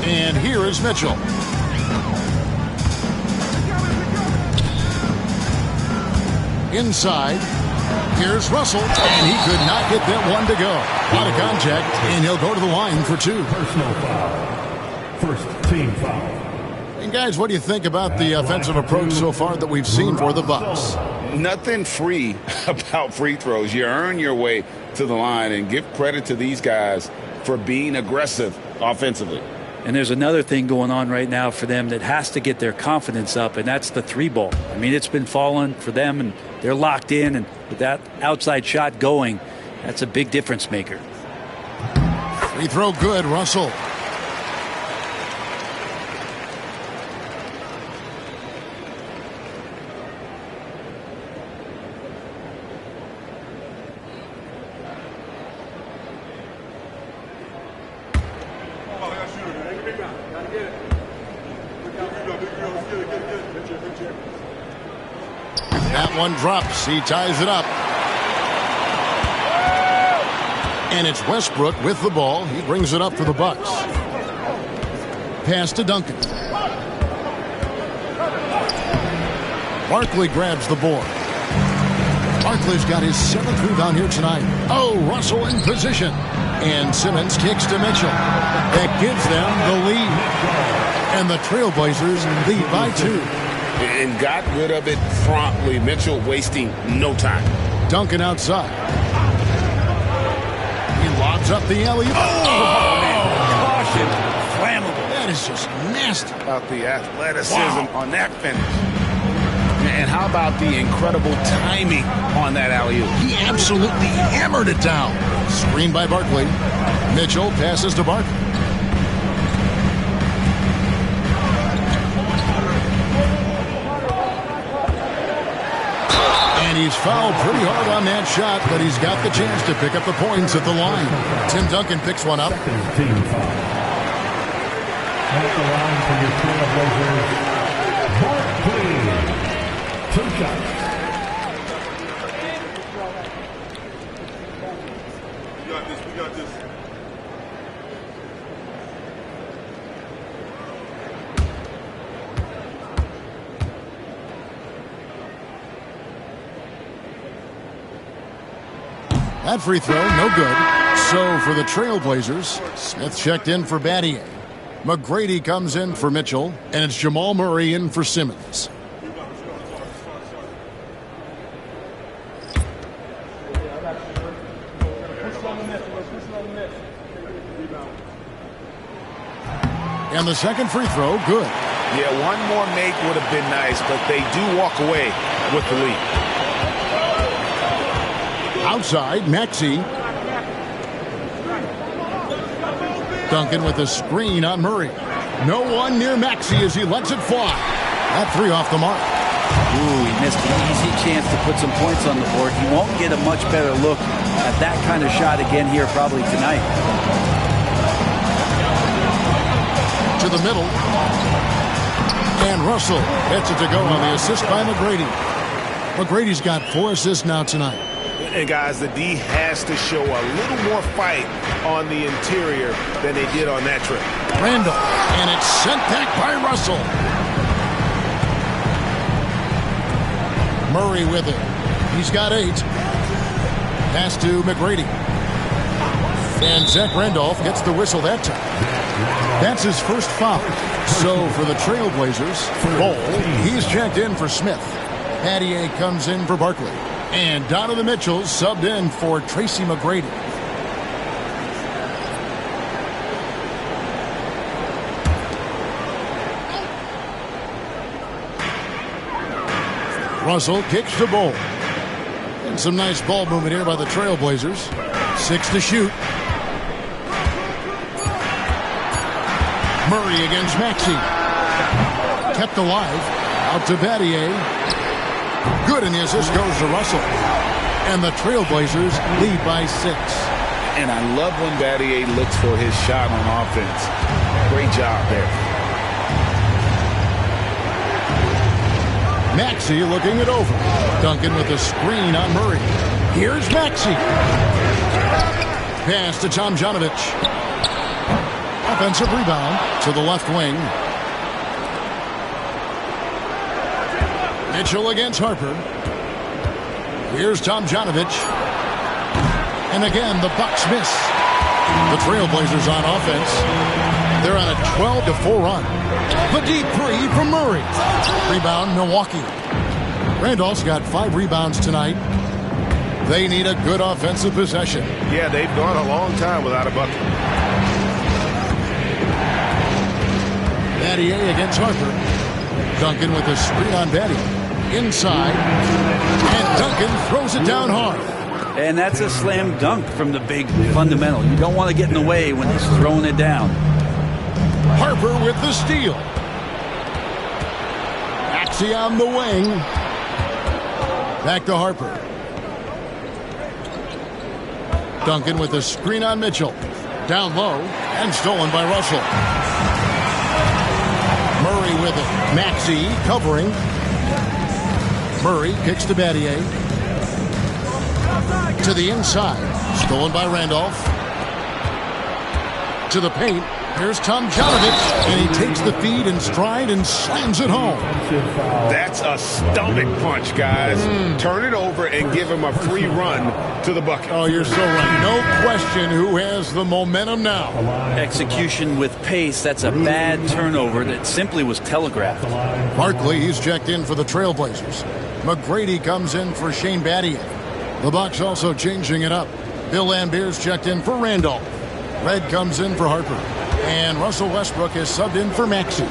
And here is Mitchell. Inside, here's Russell, and he could not get that one to go. Out of contact, and he'll go to the line for 2. Personal foul. First team foul. And guys, what do you think about the offensive approach so far that we've seen for the Bucks? Nothing free about free throws. You earn your way to the line, and give credit to these guys for being aggressive offensively. And there's another thing going on right now for them that has to get their confidence up, and that's the 3-ball. I mean, it's been falling for them, and they're locked in, and with that outside shot going, that's a big difference maker. Free throw good, Russell. That one drops. He ties it up. And it's Westbrook with the ball. He brings it up for the Bucks. Pass to Duncan. Barkley grabs the board. Barkley's got his 7th rebound here tonight. Oh, Russell in position. And Simmons kicks to Mitchell. That gives them the lead. And the Trailblazers lead by 2. And got rid of it promptly. Mitchell wasting no time. Duncan outside. He lobs up the alley. Caution. Flammable. That is just nasty. About the athleticism on that finish. And how about the incredible timing on that alley-oop? He absolutely hammered it down. Screen by Barkley. Mitchell passes to Barkley. And he's fouled pretty hard on that shot, but he's got the chance to pick up the points at the line. Tim Duncan picks one up. Second team foul. At the line for your Trailblazers, Barkley. 2 shots. We got this. That free throw, no good. So for the Trailblazers, Smith checked in for Battier. McGrady comes in for Mitchell, and it's Jamal Murray in for Simmons. And the second free throw, good. Yeah, one more make would have been nice, but they do walk away with the lead. Outside, Maxey. Duncan with a screen on Murray. No one near Maxey as he lets it fly. That 3 off the mark. Ooh, he missed an easy chance to put some points on the board. He won't get a much better look at that kind of shot again here probably tonight. To the middle. And Russell gets it to go on the assist by McGrady. McGrady's got 4 assists now tonight. And guys, the D has to show a little more fight on the interior than they did on that trip. Randall, and it's sent back by Russell. Murray with it. He's got 8. Pass to McGrady. And Zach Randolph gets the whistle that time. That's his first foul. So for the Trailblazers, Bol, he's checked in for Smith. Battier comes in for Barkley. And Donovan Mitchell subbed in for Tracy McGrady. Russell kicks to Bol. And some nice ball movement here by the Trailblazers. 6 to shoot. Murray against Maxey. Kept alive. Out to Battier. Good, and the assist goes to Russell. And the Trailblazers lead by 6. And I love when Battier looks for his shot on offense. Great job there. Maxey looking it over. Duncan with a screen on Murray. Here's Maxey. Pass to Tomjanovich. Offensive rebound to the left wing. Mitchell against Harper. Here's Tomjanovich. And again, the Bucks miss. The Trailblazers on offense. They're on a 12-4 run. The deep three from Murray. Rebound, Milwaukee. Randolph's got 5 rebounds tonight. They need a good offensive possession. Yeah, they've gone a long time without a bucket. Battier against Harper. Duncan with a screen on Battier. Inside. And Duncan throws it down hard. And that's a slam dunk from the big fundamental. You don't want to get in the way when he's throwing it down. Harper with the steal. Maxey on the wing. Back to Harper. Duncan with a screen on Mitchell. Down low and stolen by Russell. Murray with it. Maxey covering. Murray kicks to Battier. To the inside. Stolen by Randolph. To the paint. Here's Tomjanovich. And he takes the feed in stride and slams it home. That's a stomach punch, guys. Turn it over and give him a free run to the bucket. Oh, you're so right. No question who has the momentum now. Execution with pace. That's a bad turnover that simply was telegraphed. Barkley, he's checked in for the Trailblazers. McGrady comes in for Shane Battier. The Bucks also changing it up. Bill Lambier's checked in for Randolph. Red comes in for Harper. And Russell Westbrook is subbed in for Maxey.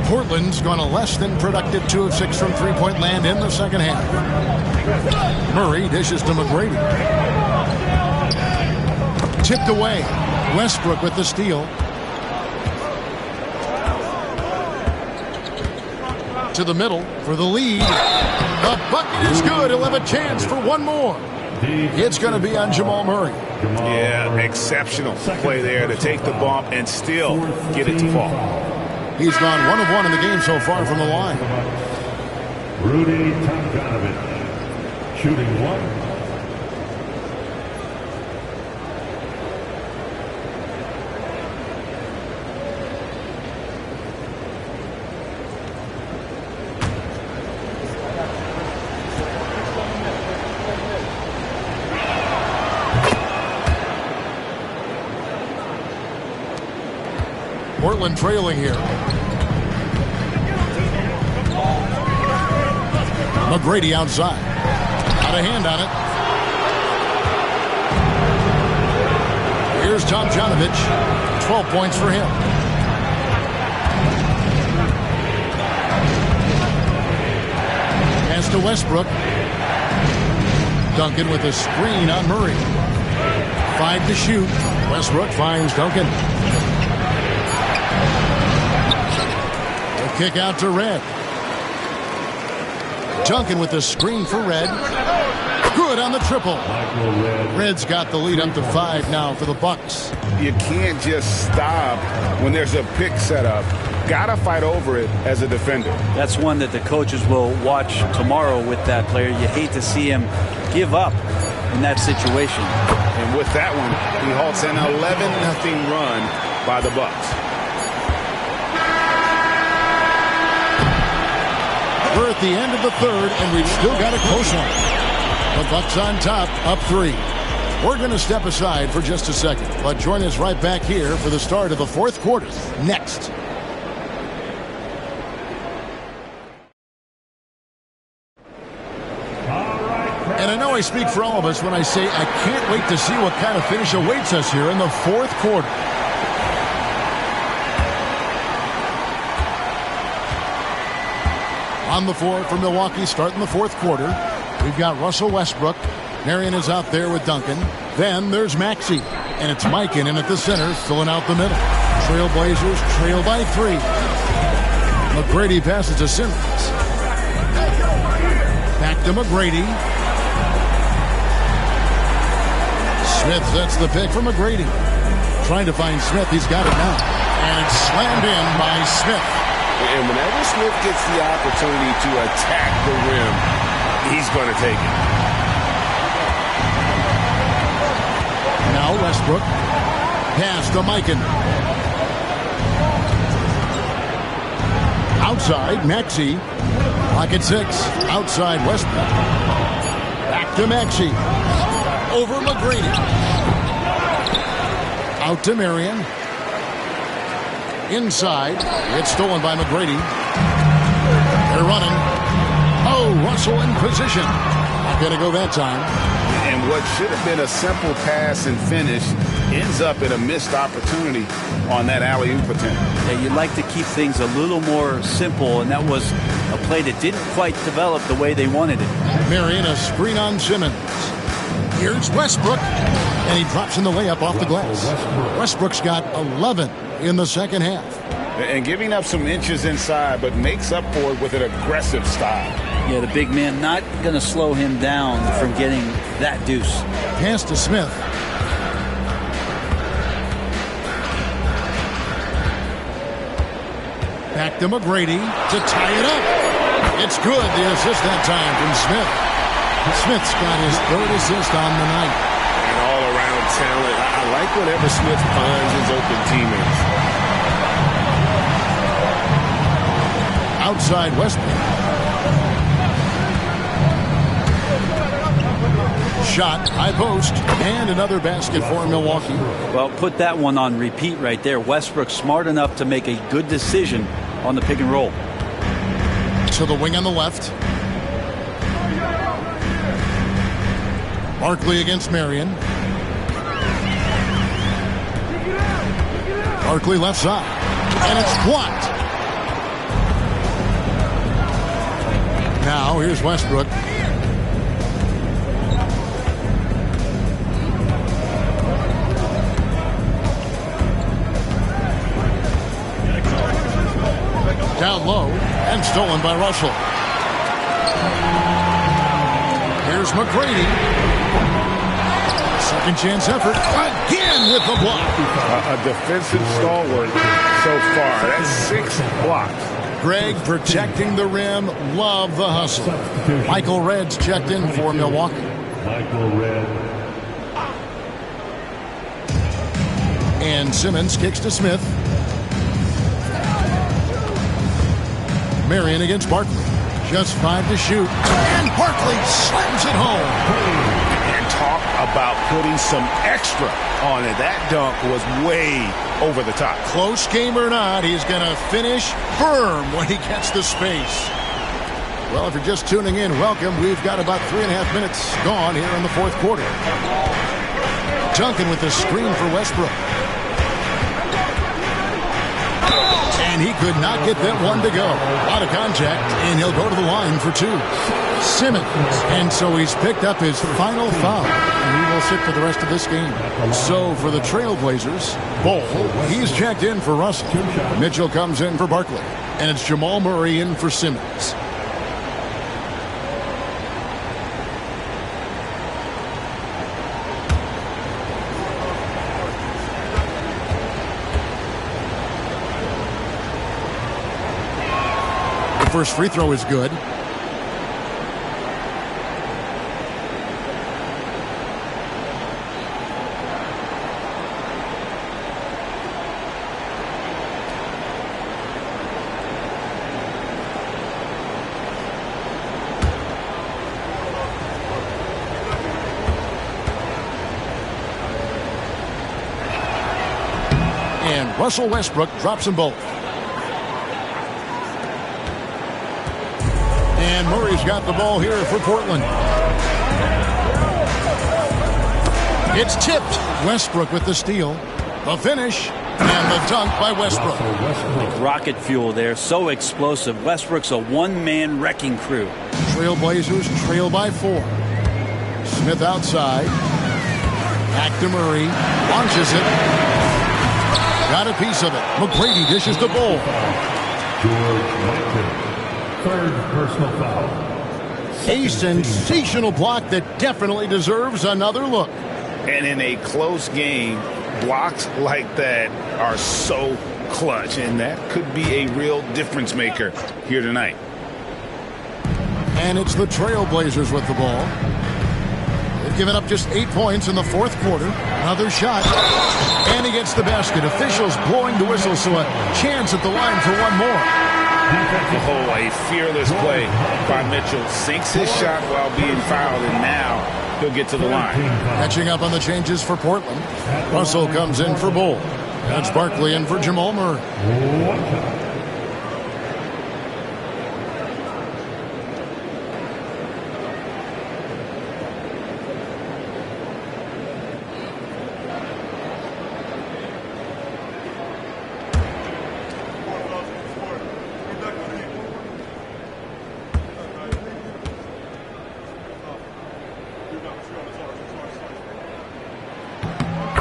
Portland's gone a less than productive 2 of 6 from three-point land in the second half. Murray dishes to McGrady. Tipped away. Westbrook with the steal. To the middle for the lead. The bucket is good. He'll have a chance for one more. It's going to be on Jamal Murray. Yeah, exceptional play there to take the bump and still get it to fall. He's gone 1 of 1 in the game so far from the line. Rudy Tomjanovich, shooting 1. Portland trailing here. McGrady outside. Got a hand on it. Here's Tomjanovich. 12 points for him. Pass to Westbrook. Duncan with a screen on Murray. 5 to shoot. Westbrook finds Duncan. Kick out to Red. Duncan with the screen for Red. Good on the triple. Red's got the lead up to 5 now for the Bucks. You can't just stop when there's a pick set up. Gotta fight over it as a defender. That's one that the coaches will watch tomorrow with that player. You hate to see him give up in that situation. And with that one, he halts an 11-0 run by the Bucks. We're at the end of the third, and we've still got a close one. The Bucks on top, up 3. We're going to step aside for just a second, but join us right back here for the start of the fourth quarter. Next. And I know I speak for all of us when I say I can't wait to see what kind of finish awaits us here in the fourth quarter. On the floor for Milwaukee starting the fourth quarter. We've got Russell Westbrook. Marion is out there with Duncan. Then there's Maxey. And it's Mikan in at the center filling out the middle. Trailblazers trail by 3. McGrady passes to Simmons. Back to McGrady. Smith sets the pick for McGrady. Trying to find Smith. He's got it now. And it's slammed in by Smith. And whenever Smith gets the opportunity to attack the rim, he's going to take it. Now Westbrook. Pass to Mikan. Outside, Maxey. Pocket 6. Outside, Westbrook. Back to Maxey. Over McGrady. Out to Marion. Inside. It's stolen by McGrady. They're running. Oh, Russell in position. Not going to go that time. And what should have been a simple pass and finish ends up in a missed opportunity on that alley-oop attempt. Yeah, you'd like to keep things a little more simple, and that was a play that didn't quite develop the way they wanted it. Marion, a screen on Simmons. Here's Westbrook, and he drops in the layup off the glass. Westbrook's got 11 in the second half. And giving up some inches inside, but makes up for it with an aggressive style. Yeah, the big man not going to slow him down from getting that deuce. Pass to Smith. Back to McGrady to tie it up. It's good. The assist that time from Smith. Smith's got his third assist on the night. And all-around talent. I like whenever Smith finds his open teammates. Outside Westbrook. Shot, high post, and another basket for Milwaukee. Well, put that one on repeat right there. Westbrook smart enough to make a good decision on the pick and roll. To the wing on the left. Barkley against Marion. Barkley left side. And it's blocked. Now here's Westbrook. Down low and stolen by Russell. Here's McGrady. Second chance effort again with the block. A defensive stalwart so far. That's 6 blocks. Greg protecting the rim. Love the hustle. Michael Red's checked in for Milwaukee. Michael Red. And Simmons kicks to Smith. Marion against Barkley. Just 5 to shoot. And Barkley slams it home. And talk about putting some extra on it. That dunk was way over the top. Close game or not, he's going to finish firm when he gets the space. Well, if you're just tuning in, welcome. We've got about 3.5 minutes gone here in the fourth quarter. Duncan with the screen for Westbrook. And he could not get that one to go. A lot of contact, and he'll go to the line for 2. Simmons. And so he's picked up his final foul. And he will sit for the rest of this game. So for the Trailblazers, Bull, he's checked in for Russell. Mitchell comes in for Barkley. And it's Jamal Murray in for Simmons. First free throw is good. And Russell Westbrook drops them both. And Murray's got the ball here for Portland. It's tipped. Westbrook with the steal. The finish. And the dunk by Westbrook. Rocket fuel there. So explosive. Westbrook's a one-man wrecking crew. Trailblazers trail by 4. Smith outside. Back to Murray. Launches it. Got a piece of it. McGrady dishes the ball. George Michael, third personal foul. A sensational block that definitely deserves another look. And in a close game, blocks like that are so clutch, and that could be a real difference maker here tonight. And it's the Trailblazers with the ball. They've given up just 8 points in the fourth quarter. Another shot. And he gets the basket. Officials blowing the whistle, so a chance at the line for one more. Oh, a fearless play by Mitchell. Sinks his shot while being fouled, and now he'll get to the line. Catching up on the changes for Portland. Russell comes in for Bull. That's Barkley in for Jamal Murray.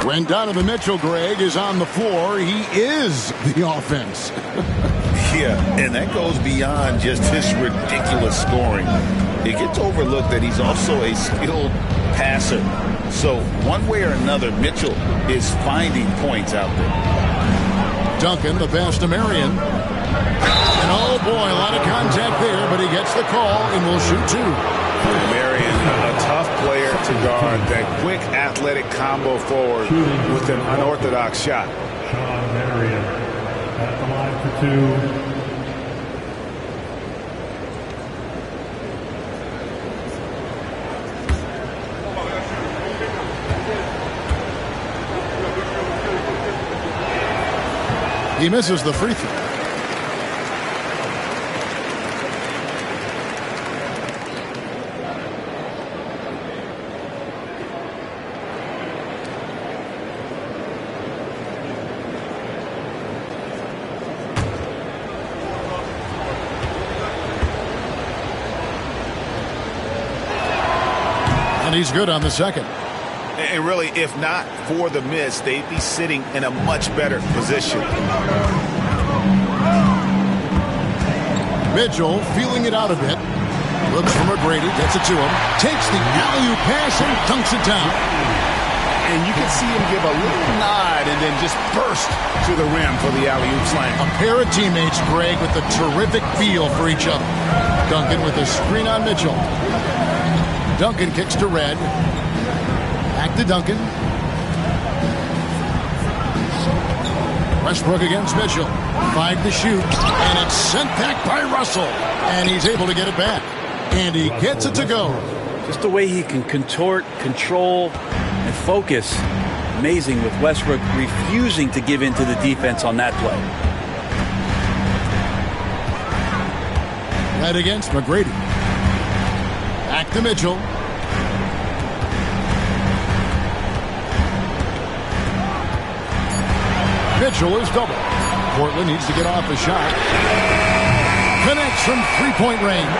When Donovan Mitchell, Greg, is on the floor, he is the offense. Yeah, and that goes beyond just his ridiculous scoring. It gets overlooked that he's also a skilled passer. So one way or another, Mitchell is finding points out there. Duncan, the pass to Marion. And oh boy, a lot of contact there, but he gets the call and will shoot two. Marion, a tough player to guard. That quick athletic combo forward with an unorthodox shot. Sean Marion at the line for two. He misses the free throw. And he's good on the second. And really, if not for the miss, they'd be sitting in a much better position. Mitchell feeling it out a bit. Looks for McGrady, gets it to him. Takes the alley-oop pass and dunks it down. And you can see him give a little nod and then just burst to the rim for the alley-oop slam. A pair of teammates, Greg, with a terrific feel for each other. Duncan with a screen on Mitchell. Duncan kicks to Red. Back to Duncan. Westbrook against Mitchell. 5 to shoot. And it's sent back by Russell. And he's able to get it back. And he gets it to go. Just the way he can contort, control, and focus. Amazing with Westbrook refusing to give in to the defense on that play. Red against McGrady. Back to Mitchell. Mitchell is double. Portland needs to get off a shot. Connects from three-point range.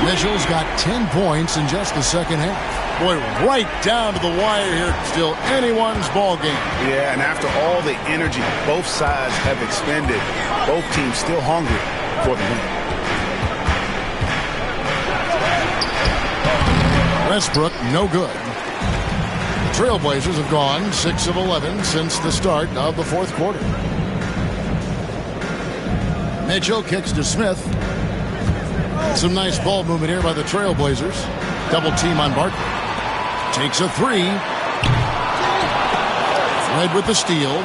Mitchell's got 10 points in just the second half. Boy, right down to the wire here. Still anyone's ball game. Yeah, and after all the energy both sides have expended, both teams still hungry for the win. Westbrook, no good. Trailblazers have gone 6 of 11 since the start of the fourth quarter. Mitchell kicks to Smith. Some nice ball movement here by the Trailblazers. Double team on Barkley. Takes a three. Red with the steal.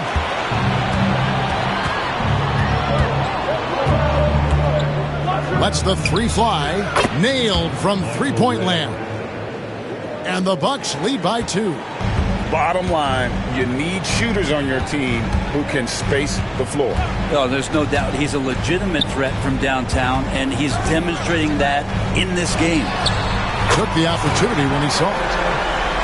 Lets the three fly. Nailed from three-point land. And the Bucks lead by 2. Bottom line, you need shooters on your team who can space the floor. Oh, there's no doubt he's a legitimate threat from downtown, and he's demonstrating that in this game. Took the opportunity when he saw it.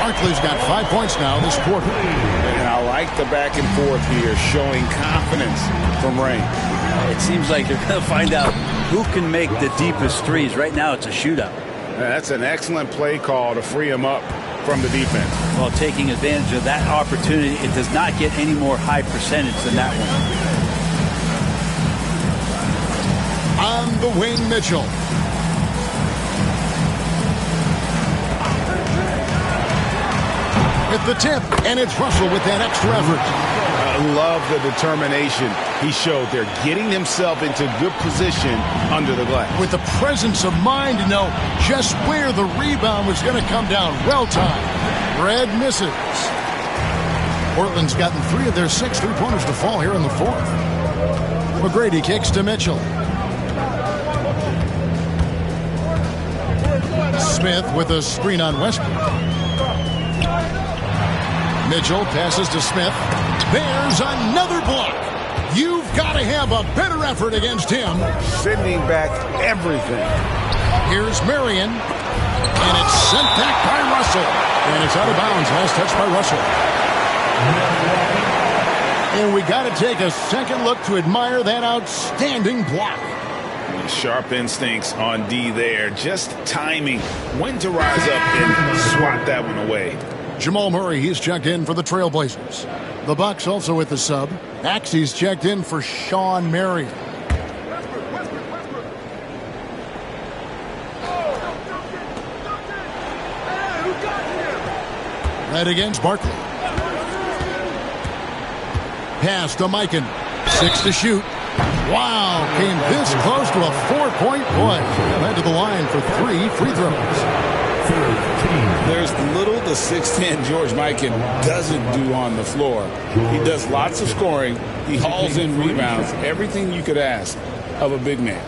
Barkley's got 5 points now this quarter. And I like the back and forth here, showing confidence from Rain. It seems like they're going to find out who can make the deepest threes. Right now, it's a shootout. That's an excellent play call to free him up from the defense. Well, taking advantage of that opportunity, it does not get any more high percentage than that one. On the wing, Mitchell. With the tip, and it's Russell with that extra effort. I love the determination he showed there, getting himself into good position under the glass. With the presence of mind to know just where the rebound was going to come down. Well timed. Red misses. Portland's gotten 3 of their 6 3-pointers to fall here in the 4th. McGrady kicks to Mitchell. Smith with a screen on Westbrook. Mitchell passes to Smith. There's another block. You've got to have a better effort against him. Sending back everything. Here's Marion. And it's sent back by Russell. And it's out of bounds. Last touch by Russell. And we got to take a second look to admire that outstanding block. Sharp instincts on D there. Just timing when to rise up and swat that one away. Jamal Murray, he's checked in for the Trailblazers. The Bucks also with the sub. Axie's checked in for Sean Marion. Right against Barkley. Pass to Mikan. 6 to shoot. Wow, came this close to a 4-point play. Led to the line for 3 free throws. There's little the 6'10 George Mikan doesn't do on the floor. He does lots of scoring. He hauls in rebounds. Everything you could ask of a big man.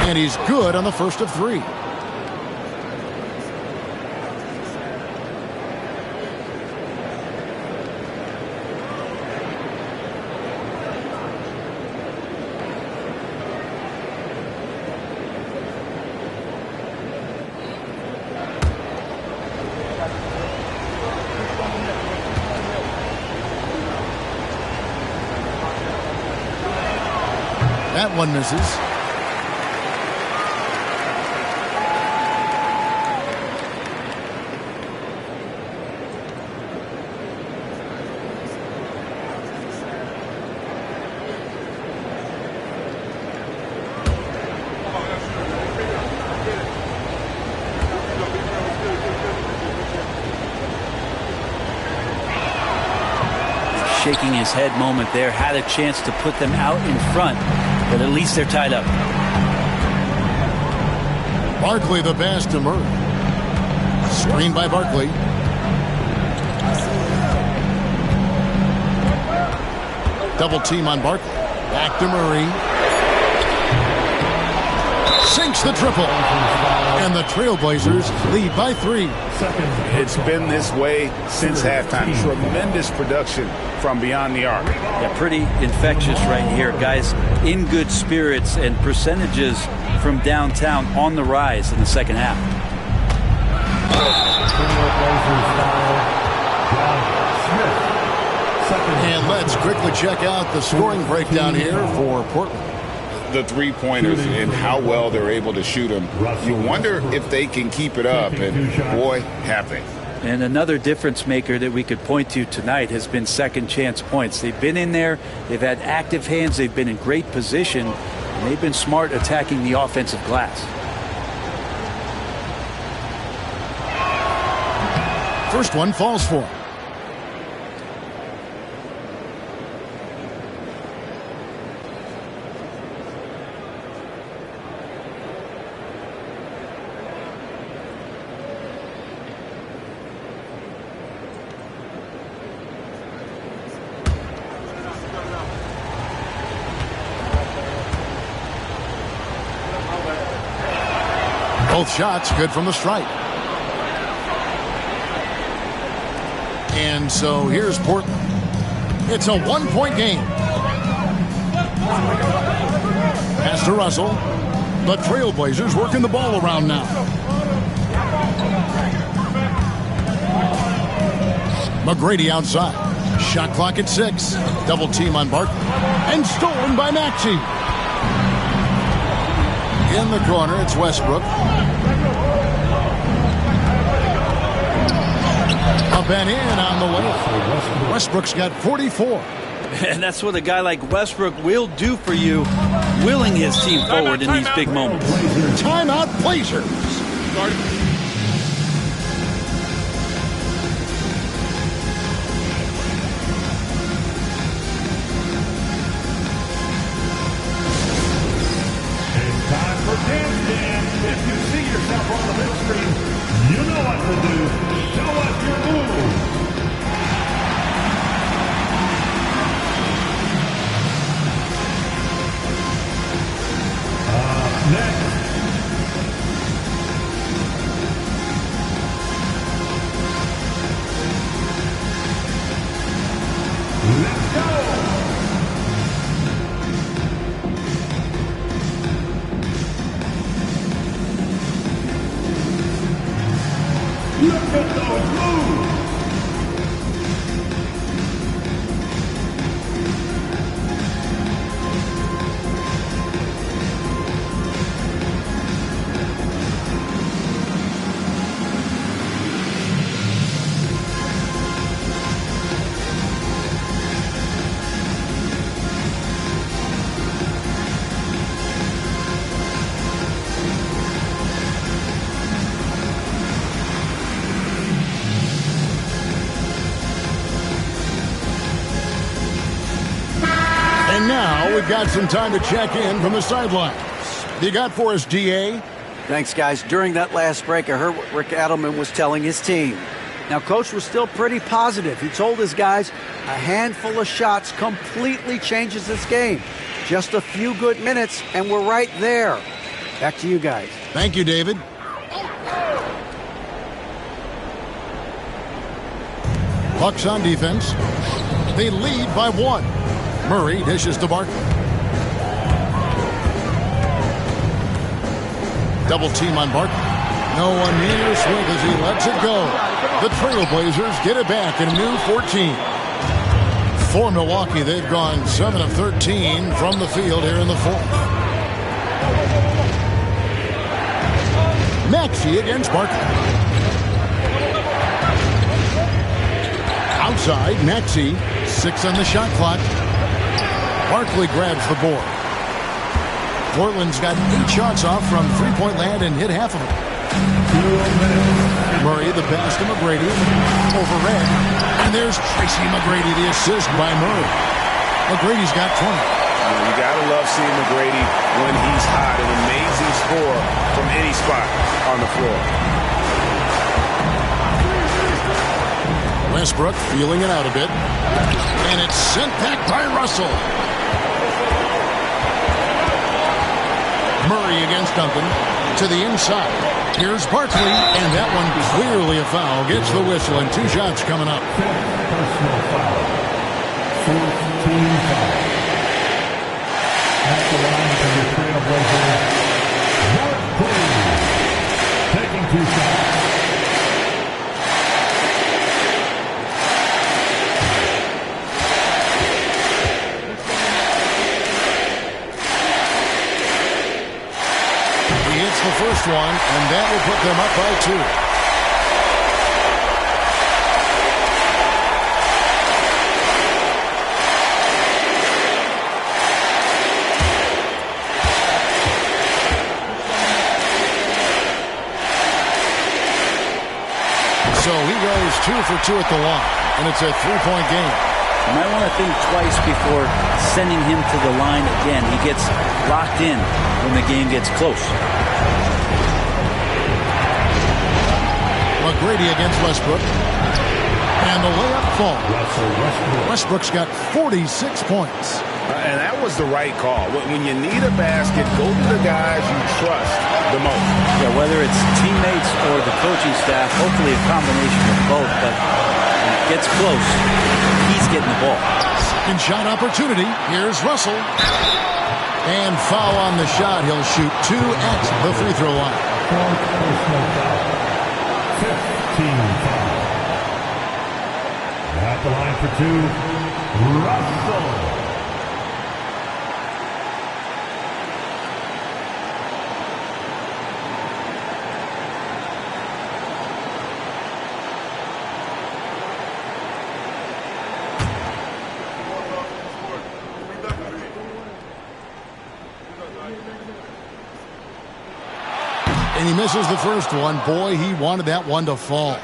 And he's good on the first of 3. That one misses. Shaking his head moment there. Had a chance to put them out in front, but at least they're tied up. Barkley the pass to Murray. Screen by Barkley. Double team on Barkley. Back to Murray. Sinks the triple. And the Trailblazers lead by 3. It's been this way since halftime. Tremendous production from beyond the arc. Yeah, pretty infectious right here. Guys in good spirits and percentages from downtown on the rise in the second half. And let's quickly check out the scoring breakdown here for Portland. The three-pointers and how well they're able to shoot them. You wonder if they can keep it up, and boy, have they. And another difference maker that we could point to tonight has been second chance points. They've been in there, they've had active hands, they've been in great position, and they've been smart attacking the offensive glass. First one falls for him. Both shots good from the stripe. And so here's Portland. It's a 1-point game. Pass to Russell. The Trailblazers working the ball around now. McGrady outside. Shot clock at 6. Double team on Barkley. And stolen by Maxey. In the corner, it's Westbrook. Up and in on the way. Westbrook's got 44. And that's what a guy like Westbrook will do for you, willing his team forward in these big moments. Timeout, Blazers. It's time for Dance Dance. If you see yourself on the big screen, you know what to do. Show us your move. Next. Let's go. Look at those moves. And now we've got some time to check in from the sidelines. You got for us, DA? Thanks, guys. During that last break, I heard what Rick Adelman was telling his team. Now, Coach was still pretty positive. He told his guys a handful of shots completely changes this game. Just a few good minutes, and we're right there. Back to you guys. Thank you, David. Bucks on defense. They lead by 1. Murray dishes to Barkley. Double team on Barkley. No one near Swift as he lets it go. The Trailblazers get it back in a new 14. For Milwaukee, they've gone 7 of 13 from the field here in the 4th. Maxey against Barkley. Outside, Maxey. 6 on the shot clock. Barkley grabs the board. Portland's got 8 shots off from three-point land and hit half of them. Murray, the pass to McGrady. Over Red. And there's Tracy McGrady, the assist by Murray. McGrady's got 20. You got to love seeing McGrady when he's hot. An amazing score from any spot on the floor. Westbrook feeling it out a bit. And it's sent back by Russell. Murray against Duncan. To the inside. Here's Barkley. And that one clearly a foul. Gets the whistle and 2 shots coming up. Personal foul. 4th team foul. At the line for the Trailblazers. Barkley taking 2 shots. The first one, and that will put them up by 2. So he goes 2 for 2 at the line, and it's a 3-point game. You might want to think twice before sending him to the line again. He gets locked in when the game gets close. McGrady against Westbrook. And the layup falls. Westbrook's got 46 points. And that was the right call. When you need a basket, go to the guys you trust the most. Yeah, whether it's teammates or the coaching staff, hopefully a combination of both. But when it gets close, he's getting the ball. Second shot opportunity. Here's Russell. And foul on the shot. He'll shoot 2 at the free throw line. 4th personal foul. 5th team foul. At the line for two, Russell. And he misses the first one. Boy, he wanted that one to fall.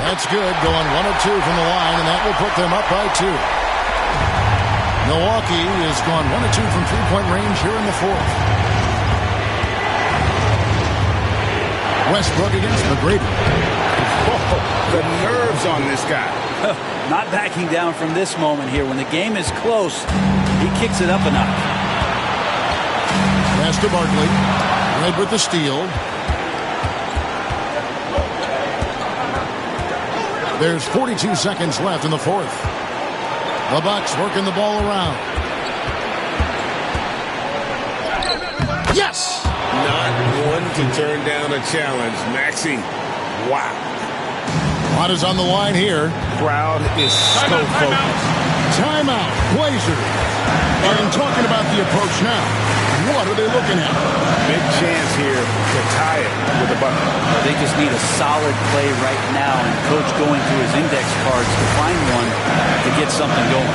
That's good, going 1 of 2 from the line, and that will put them up by 2. Milwaukee is gone 1 of 2 from three-point range here in the fourth. Westbrook against McGrady. Oh, the nerves on this guy. Not backing down from this moment here. When the game is close, he kicks it up a notch. Pass to Barkley. Red with the steal. There's 42 seconds left in the fourth. The Bucks working the ball around. Yes! Not one to turn down a challenge. Maxey, wow. A lot is on the line here. Crowd is so focused. Timeout, Blazers. And talking about the approach now, what are they looking at? Big chance here to tie it with the Bucks. They just need a solid play right now, and Coach going through his index cards to find one to get something going.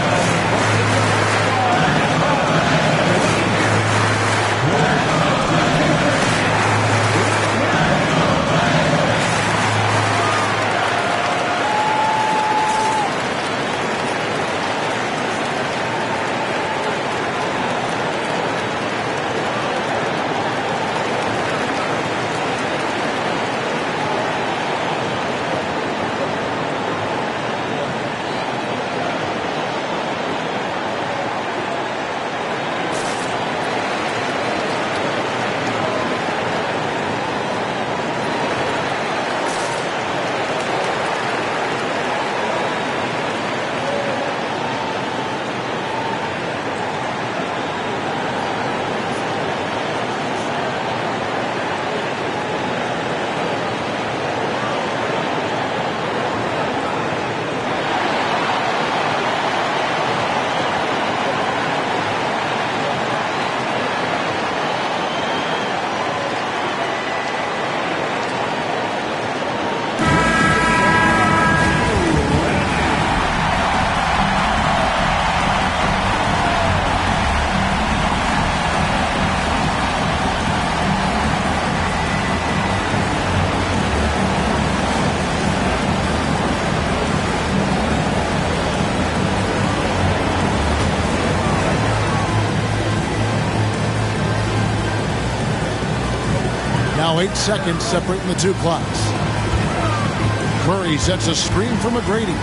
Now 8 seconds separating the two clocks. Curry sets a screen for McGrady.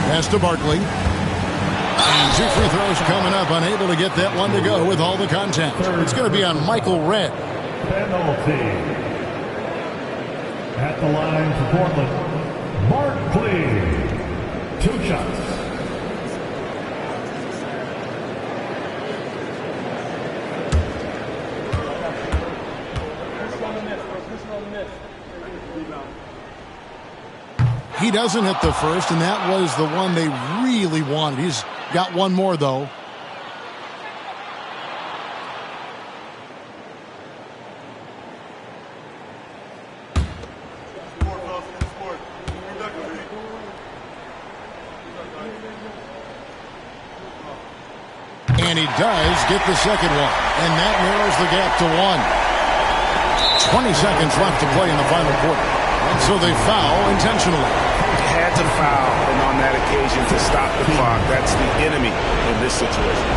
Pass to Barkley. And 2 free throws coming up. Unable to get that one to go with all the contact. It's going to be on Michael Redd. Penalty. At the line for Portland, Barkley. 2 shots. He doesn't hit the first, and that was the one they really wanted. He's got one more, though. And he does get the second one, and that narrows the gap to 1. 20 seconds left to play in the final quarter. And so they foul intentionally. Had to foul, and on that occasion to stop the clock. That's the enemy in this situation.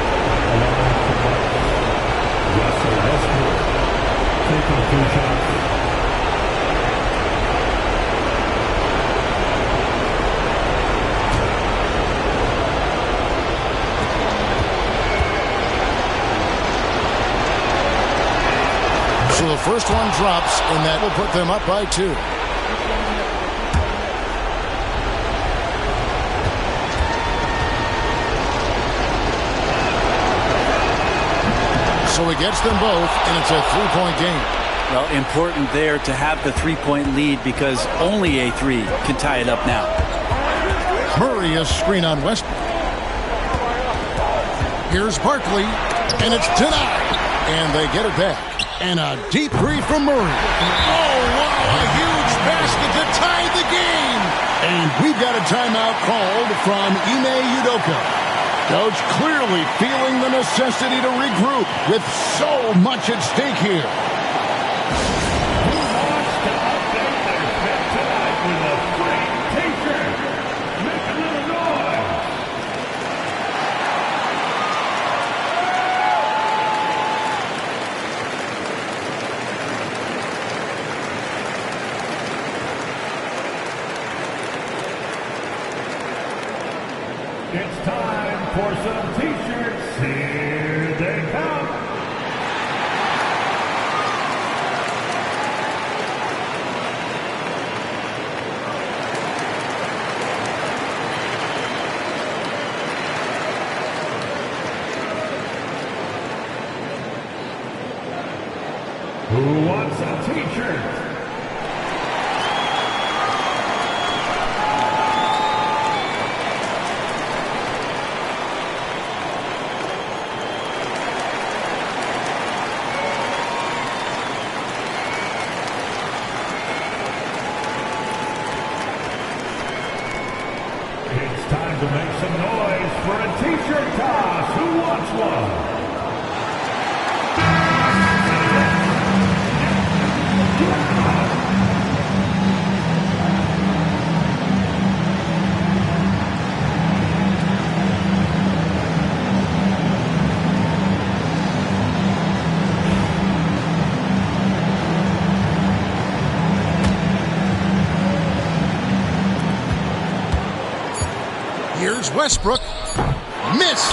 Russell Westbrook taking 2 shots. So the first one drops, and that will put them up by 2. So he gets them both, and it's a 3-point game. Well, important there to have the 3-point lead because only a 3 can tie it up now. Murray a screen on Westbrook. Here's Barkley, and it's denied. And they get it back. And a deep three from Murray. Oh, wow, a huge basket to tie the game. And we've got a timeout called from Ime Udoka. Coach clearly feeling the necessity to regroup with so much at stake here. Who wants to update their fit tonight with a free t-shirt? Make a little noise. It's time for some t-shirts. Here they come. Who wants a t-shirt? It's time to make some noise for a t-shirt toss. Who wants one? Here's Westbrook. Missed.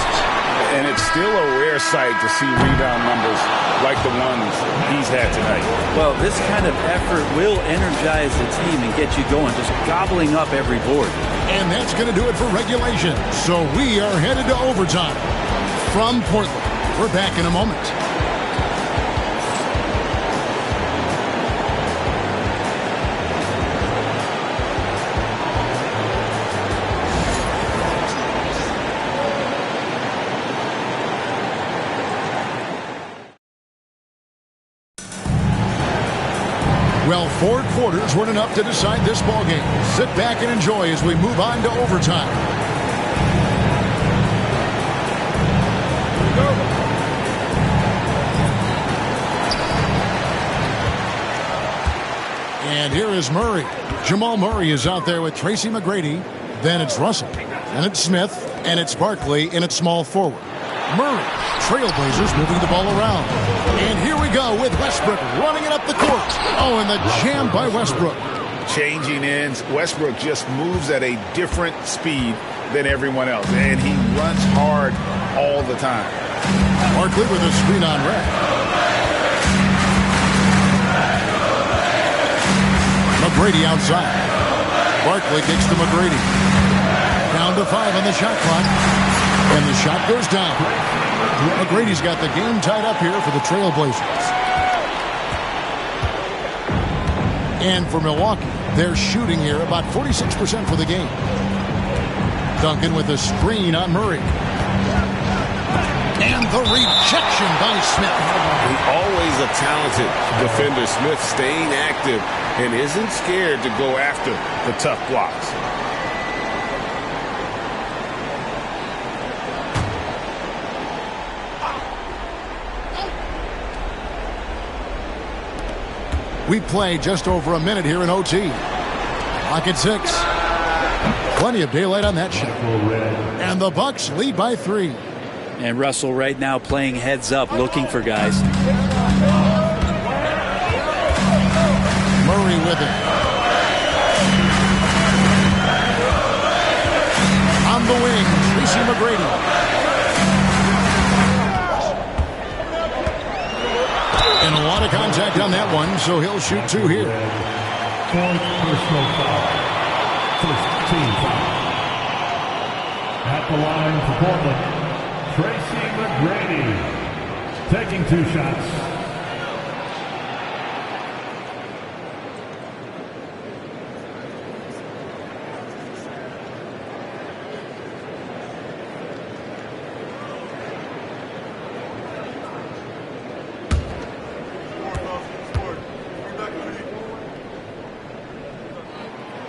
And it's still a rare sight to see rebound numbers like the ones he's had tonight. Well, this kind of effort will energize the team and get you going, just gobbling up every board. And that's going to do it for regulation. So we are headed to overtime. From Portland, we're back in a moment. Well, 4 quarters weren't enough to decide this ballgame. Sit back and enjoy as we move on to overtime. And here is Murray. Jamal Murray is out there with Tracy McGrady. Then it's Russell. And it's Smith. And it's Barkley in its small forward. Murray, Trailblazers moving the ball around. And here we go with Westbrook running it up the court. Oh, and the jam by Westbrook. Changing ends. Westbrook just moves at a different speed than everyone else. And he runs hard all the time. Barkley with a screen on Red. McGrady outside. Barkley kicks to McGrady. Down to 5 on the shot clock. And the shot goes down. McGrady's got the game tied up here for the Trailblazers. And for Milwaukee, they're shooting here about 46% for the game. Duncan with a screen on Murray. And the rejection by Smith. Always a talented defender. Smith staying active and isn't scared to go after the tough blocks. We play just over a minute here in OT. Clock at 6. Plenty of daylight on that shot. And the Bucks lead by 3. And Russell right now playing heads up, looking for guys. Murray with it. On the wing, Tracy McGrady. And a lot of contact contact on that one, so he'll shoot 2 here. Fourth personal foul. First team foul. At the line for Portland, Tracy McGrady taking 2 shots.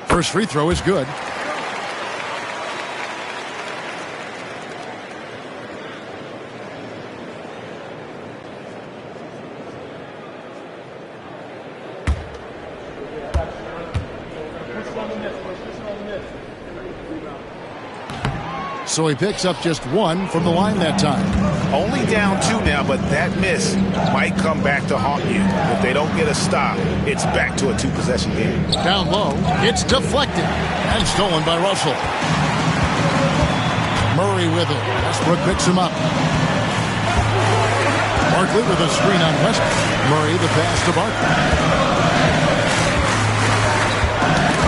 First free throw is good. So he picks up just 1 from the line that time. Only down 2 now, but that miss might come back to haunt you. If they don't get a stop, it's back to a 2-possession game. Down low, it's deflected and stolen by Russell. Murray with it. Westbrook picks him up. Barkley with a screen on Westbrook. Murray the pass to Barkley.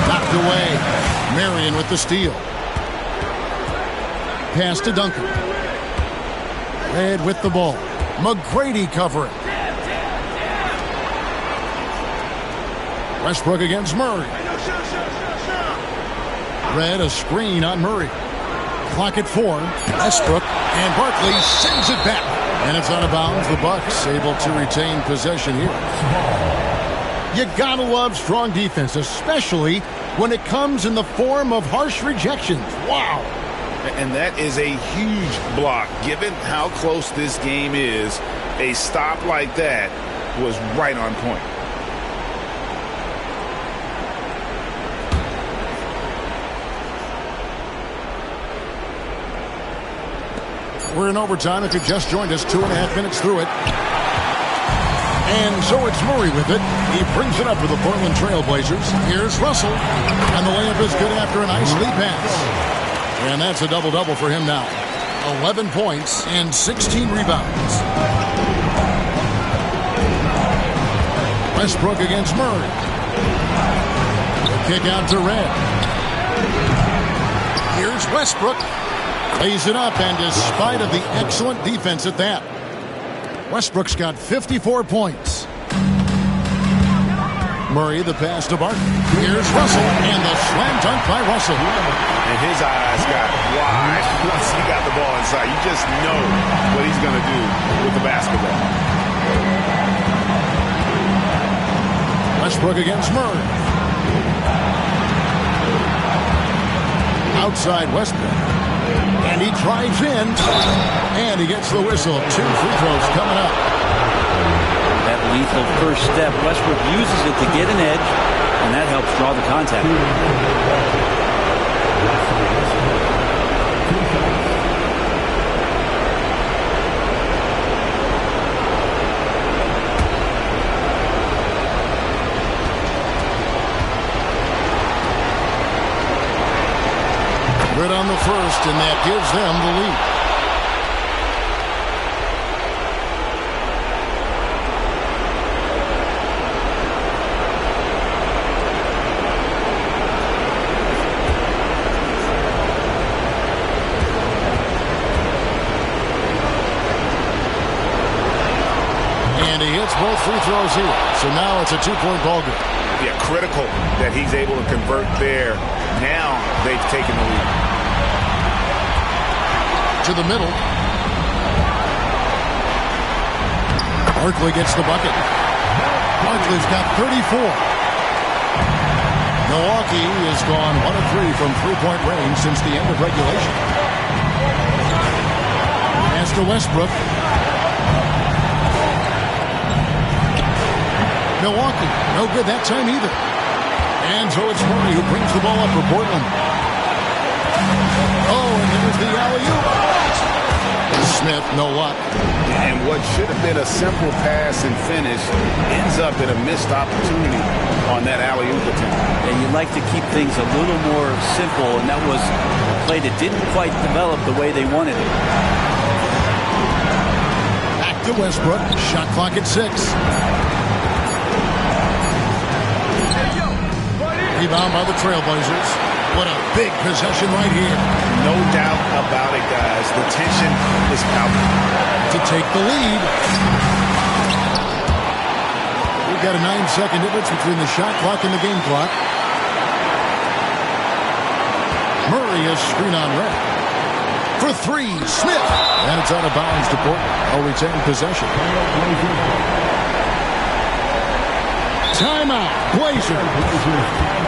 Knocked away. Marion with the steal. Pass to Duncan. Red with the ball. McGrady covering. Westbrook against Murray. Red a screen on Murray. Clock at 4. Westbrook and Barkley sends it back. And it's out of bounds. The Bucks able to retain possession here. You gotta love strong defense, especially when it comes in the form of harsh rejections. Wow. And that is a huge block. Given how close this game is, a stop like that was right on point. We're in overtime. If you just joined us, 2.5 minutes through it. And so it's Murray with it. He brings it up for the Portland Trail Blazers. Here's Russell. And the layup is good after a nice lead pass. And that's a double-double for him now. 11 points and 16 rebounds. Westbrook against Murray. The kick out to Red. Here's Westbrook. Lays it up, and despite of the excellent defense at that, Westbrook's got 54 points. Murray the pass to Barkley. Here's Russell, and the slam dunk by Russell. And his eyes got wide once he got the ball inside. You just know what he's going to do with the basketball. Westbrook against Murray. Outside Westbrook. And he drives in. And he gets the whistle. 2 free throws coming up. That lethal first step, Westbrook uses it to get an edge, and that helps draw the contact. Good on the first, and that gives them the lead. Both free throws here. So now it's a 2-point ball game. Yeah, critical that he's able to convert there. Now they've taken the lead. To the middle. Barkley gets the bucket. Barkley's got 34. Milwaukee has gone 1 of 3 from 3-point range since the end of regulation. Pass to Westbrook. Milwaukee, no good that time either. And so it's Murray who brings the ball up for Portland. Oh, and there's the alley-oop. Smith, no luck. And what should have been a simple pass and finish ends up in a missed opportunity on that alley-oop attempt. And you like to keep things a little more simple, and that was a play that didn't quite develop the way they wanted it. Back to Westbrook. Shot clock at 6. Rebound by the Trailblazers. What a big possession right here. No doubt about it, guys. The tension is palpable. To take the lead. We've got a 9-second difference between the shot clock and the game clock. Murray is screen on red. For three, Smith. And it's out of bounds to Portland. They'll retain possession. Timeout, Blazers.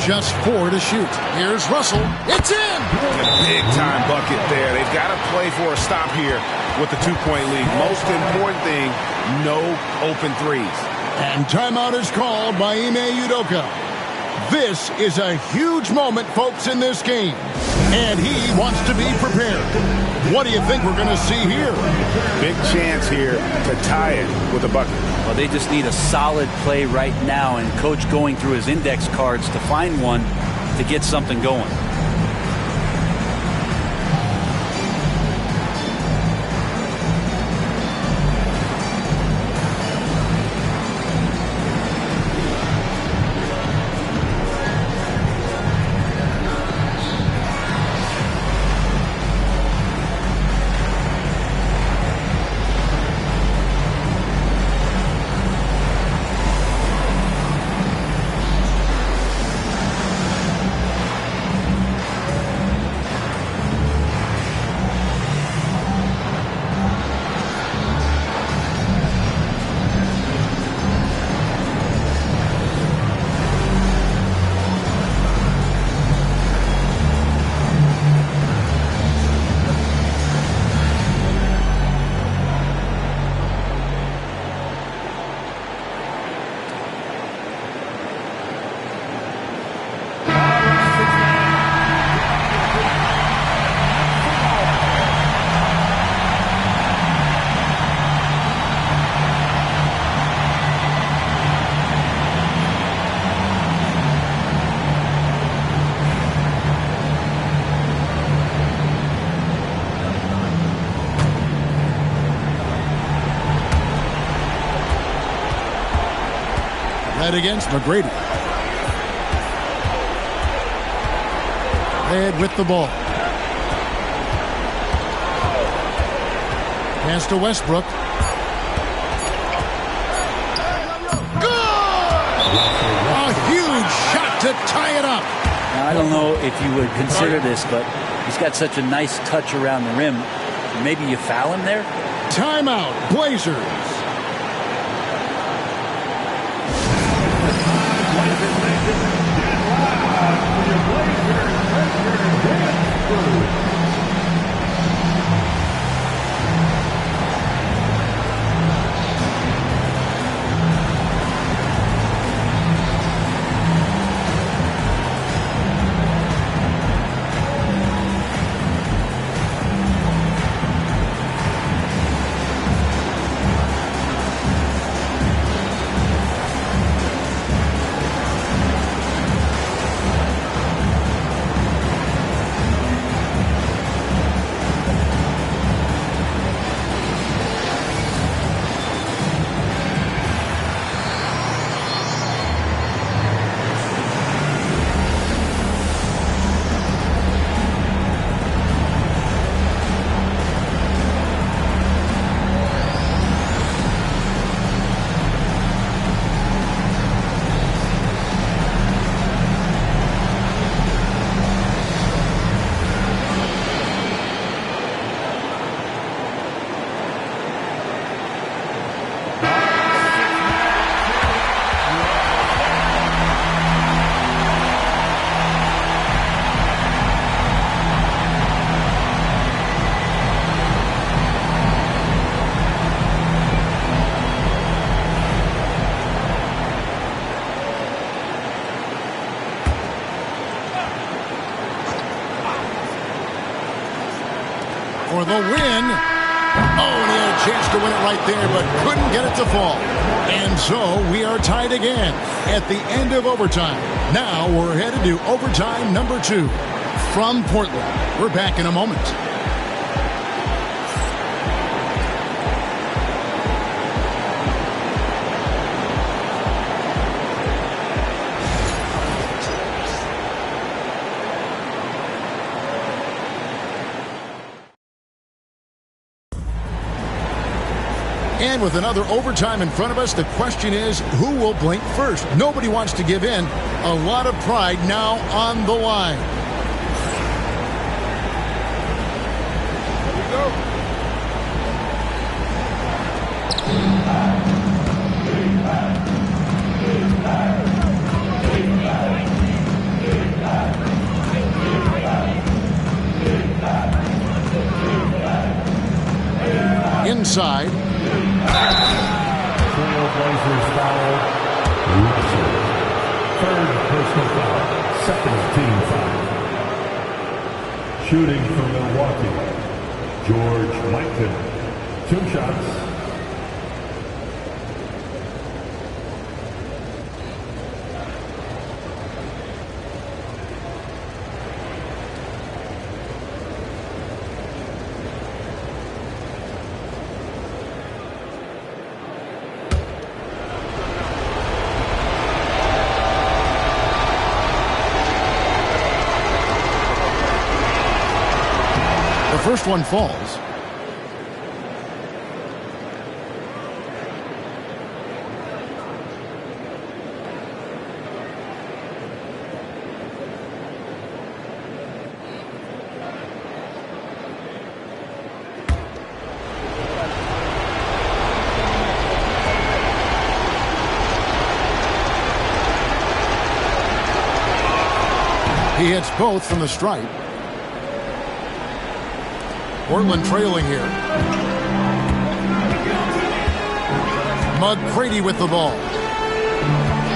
Just 4 to shoot. Here's Russell. It's in! Big time bucket there. They've got to play for a stop here with the 2-point lead. Most important thing, no open threes. And timeout is called by Ime Udoka. This is a huge moment, folks, in this game. And he wants to be prepared. What do you think we're going to see here? Big chance here to tie it with a bucket. Well, they just need a solid play right now, and Coach going through his index cards to find one to get something going. Against McGrady. Ed with the ball. Pass to Westbrook. Good! A huge shot to tie it up. Now, I don't know if you would consider this, but he's got such a nice touch around the rim. Maybe you foul him there? Timeout, Blazers. for the win. Oh, and he had a chance to win it right there, but couldn't get it to fall. And so we are tied again at the end of overtime. Now we're headed to overtime number 2 from Portland. We're back in a moment. And with another overtime in front of us, the question is, who will blink first? Nobody wants to give in. A lot of pride now on the line. Inside. Trailblazers foul. Russell. Third personal foul. Second team foul. Shooting for Milwaukee. George Mikan. 2 shots. First one falls. He hits both from the stripe. Portland trailing here. McGrady with the ball.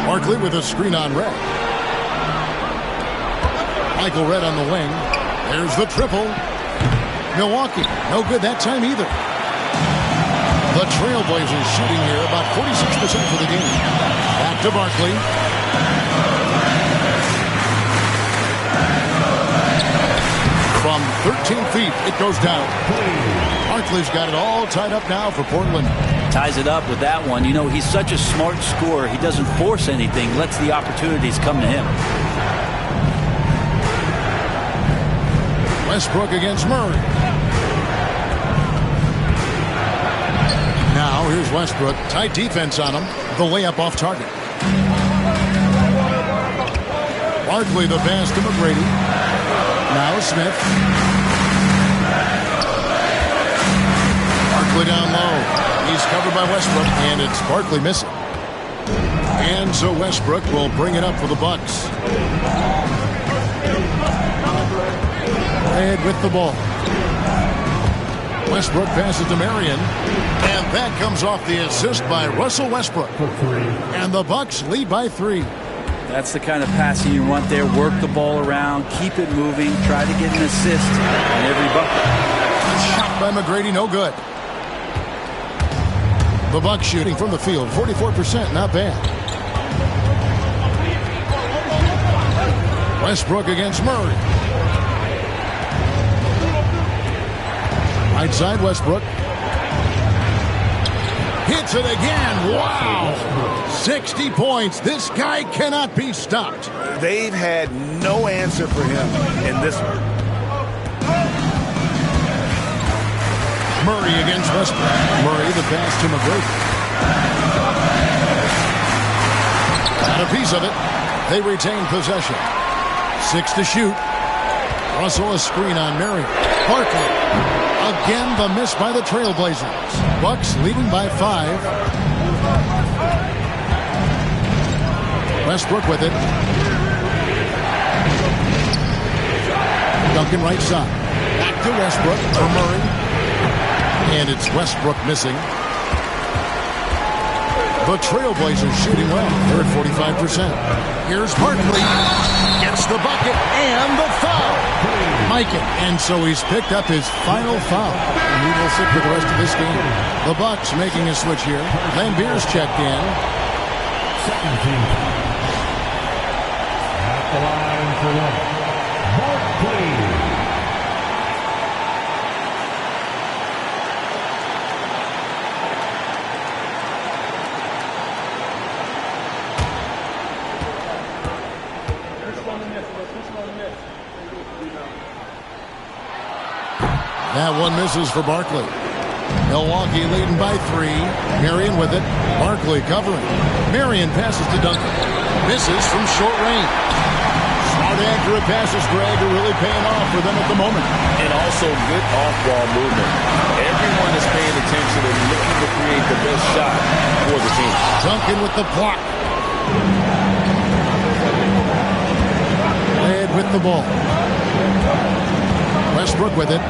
Barkley with a screen on Red. Michael Red on the wing. There's the triple. Milwaukee, no good that time either. The Trailblazers shooting here about 46% for the game. Back to Barkley. From 13 feet, it goes down. Barkley's got it all tied up now for Portland. Ties it up with that one. You know, he's such a smart scorer. He doesn't force anything, lets the opportunities come to him. Westbrook against Murray. Now here's Westbrook. Tight defense on him. The layup off target. Barkley the pass to McGrady. Now Smith. Barkley down low. He's covered by Westbrook, and it's Barkley missing. And so Westbrook will bring it up for the Bucks. Red with the ball. Westbrook passes to Marion, and that comes off the assist by Russell Westbrook. And the Bucks lead by 3. That's the kind of passing you want there. Work the ball around, keep it moving, try to get an assist on every bucket. Shot by McGrady, no good. The Bucks shooting from the field, 44%, not bad. Westbrook against Murray. Right side, Westbrook. Hits it again. Wow. 60 points. This guy cannot be stopped. They've had no answer for him in this one. Murray against Westbrook. Murray the pass to McGrady. Got a piece of it. They retain possession. 6 to shoot. Russell a screen on Murray. Barkley. Again, the miss by the Trailblazers. Bucks leading by 5. Westbrook with it. Duncan right side. Back to Westbrook for Murray. And it's Westbrook missing. The Trailblazers shooting well. They're at 45%. Here's Barkley. Gets the bucket and the foul. Mikan, and so he's picked up his final foul, and he will sit for the rest of this game. The Bucks making a switch here. Lambier's checked in. Second team. At the line for one. Barkley. That one misses for Barkley. Milwaukee leading by 3. Marion with it. Barkley covering. Marion passes to Duncan. Misses from short range. Smart, accurate passes, Greg, are really paying off for them at the moment. And also good off-ball movement. Everyone is paying attention and looking to create the best shot for the team. Duncan with the block. Led with the ball. Westbrook with it.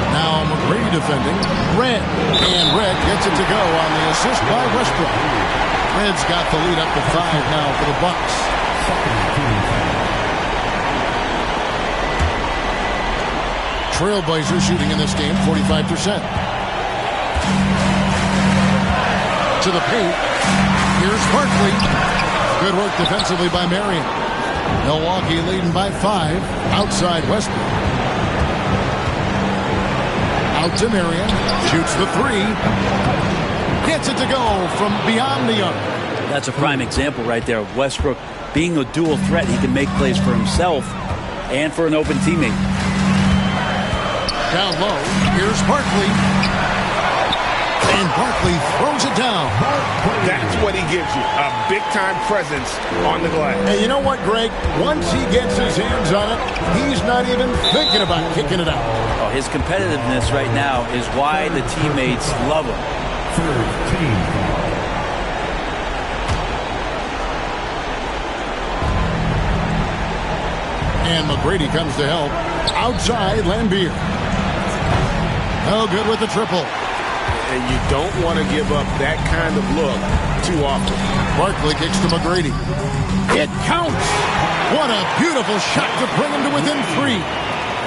Now McGrady defending. Red. And Red gets it to go on the assist by Westbrook. Red's got the lead up to 5 now for the Bucks. Trailblazers shooting in this game 45%. To the paint. Here's Barkley. Good work defensively by Marion. Milwaukee leading by 5. Outside Westbrook. Out to Marion. Shoots the 3. Gets it to go from beyond the arc. That's a prime example right there of Westbrook being a dual threat. He can make plays for himself and for an open teammate. Down low. Here's Barkley. And Barkley throws it down. That's what he gives you, a big-time presence on the glass. And you know what, Greg? Once he gets his hands on it, he's not even thinking about kicking it out. Oh, his competitiveness right now is why the teammates love him. Third team. And McGrady comes to help. Outside, Lambier. No good with the triple. And you don't want to give up that kind of look too often. Barkley kicks to McGrady. It counts! What a beautiful shot to bring him to within 3.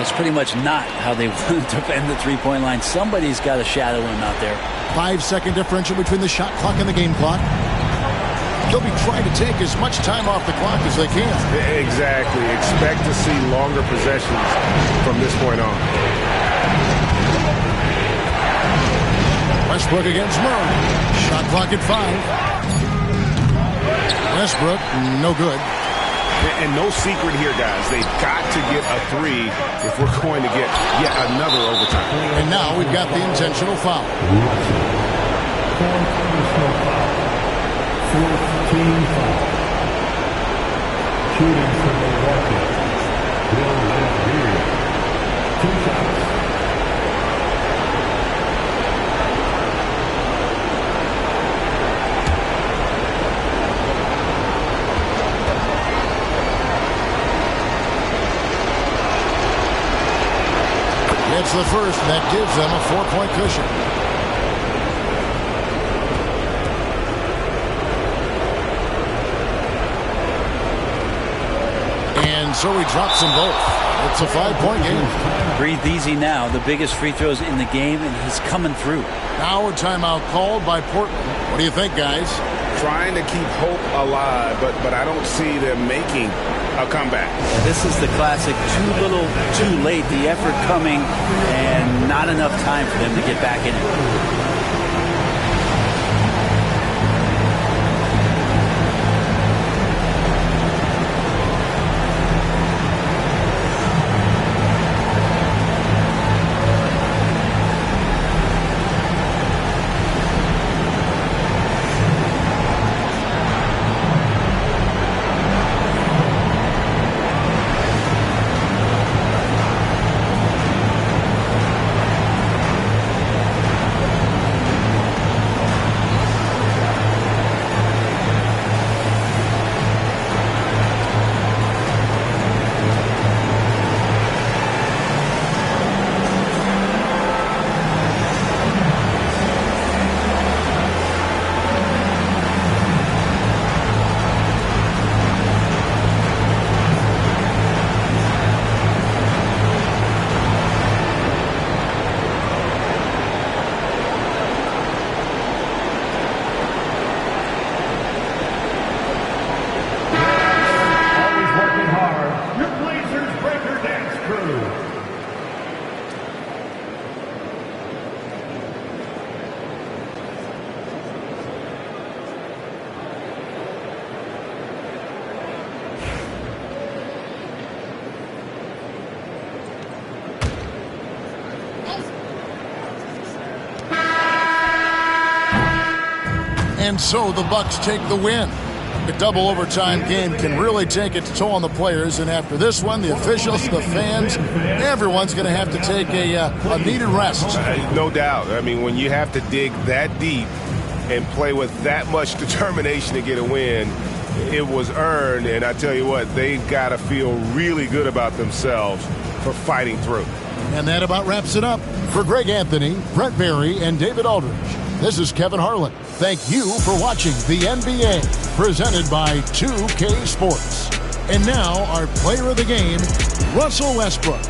That's pretty much not how they want to defend the three-point line. Somebody's got to shadow him out there. 5-second differential between the shot clock and the game clock. They'll be trying to take as much time off the clock as they can. Exactly. Expect to see longer possessions from this point on. Westbrook against Murray. Shot clock at 5. Westbrook, no good. And no secret here, guys. They've got to get a 3 if we're going to get yet another overtime. And now we've got the intentional foul. Fourth team foul. Shooting for Milwaukee. Will Lambier. 2 shots. It's the first, and that gives them a 4-point cushion. And so he drops them both. It's a 5-point game. Breathe easy now. The biggest free throws in the game, and he's coming through. Now a timeout called by Portland. What do you think, guys? Trying to keep hope alive, but I don't see them making a comeback. This is the classic too little, too late. The effort coming and not enough time for them to get back in it. And so the Bucks take the win. A double overtime game can really take its toll on the players, and after this one, the officials, the fans, everyone's going to have to take a needed rest. No doubt. I mean, when you have to dig that deep and play with that much determination to get a win, it was earned, and I tell you what, they've got to feel really good about themselves for fighting through. And that about wraps it up. For Greg Anthony, Brett Berry, and David Aldridge, this is Kevin Harlan. Thank you for watching the NBA, presented by 2K Sports. And now, our player of the game, Russell Westbrook.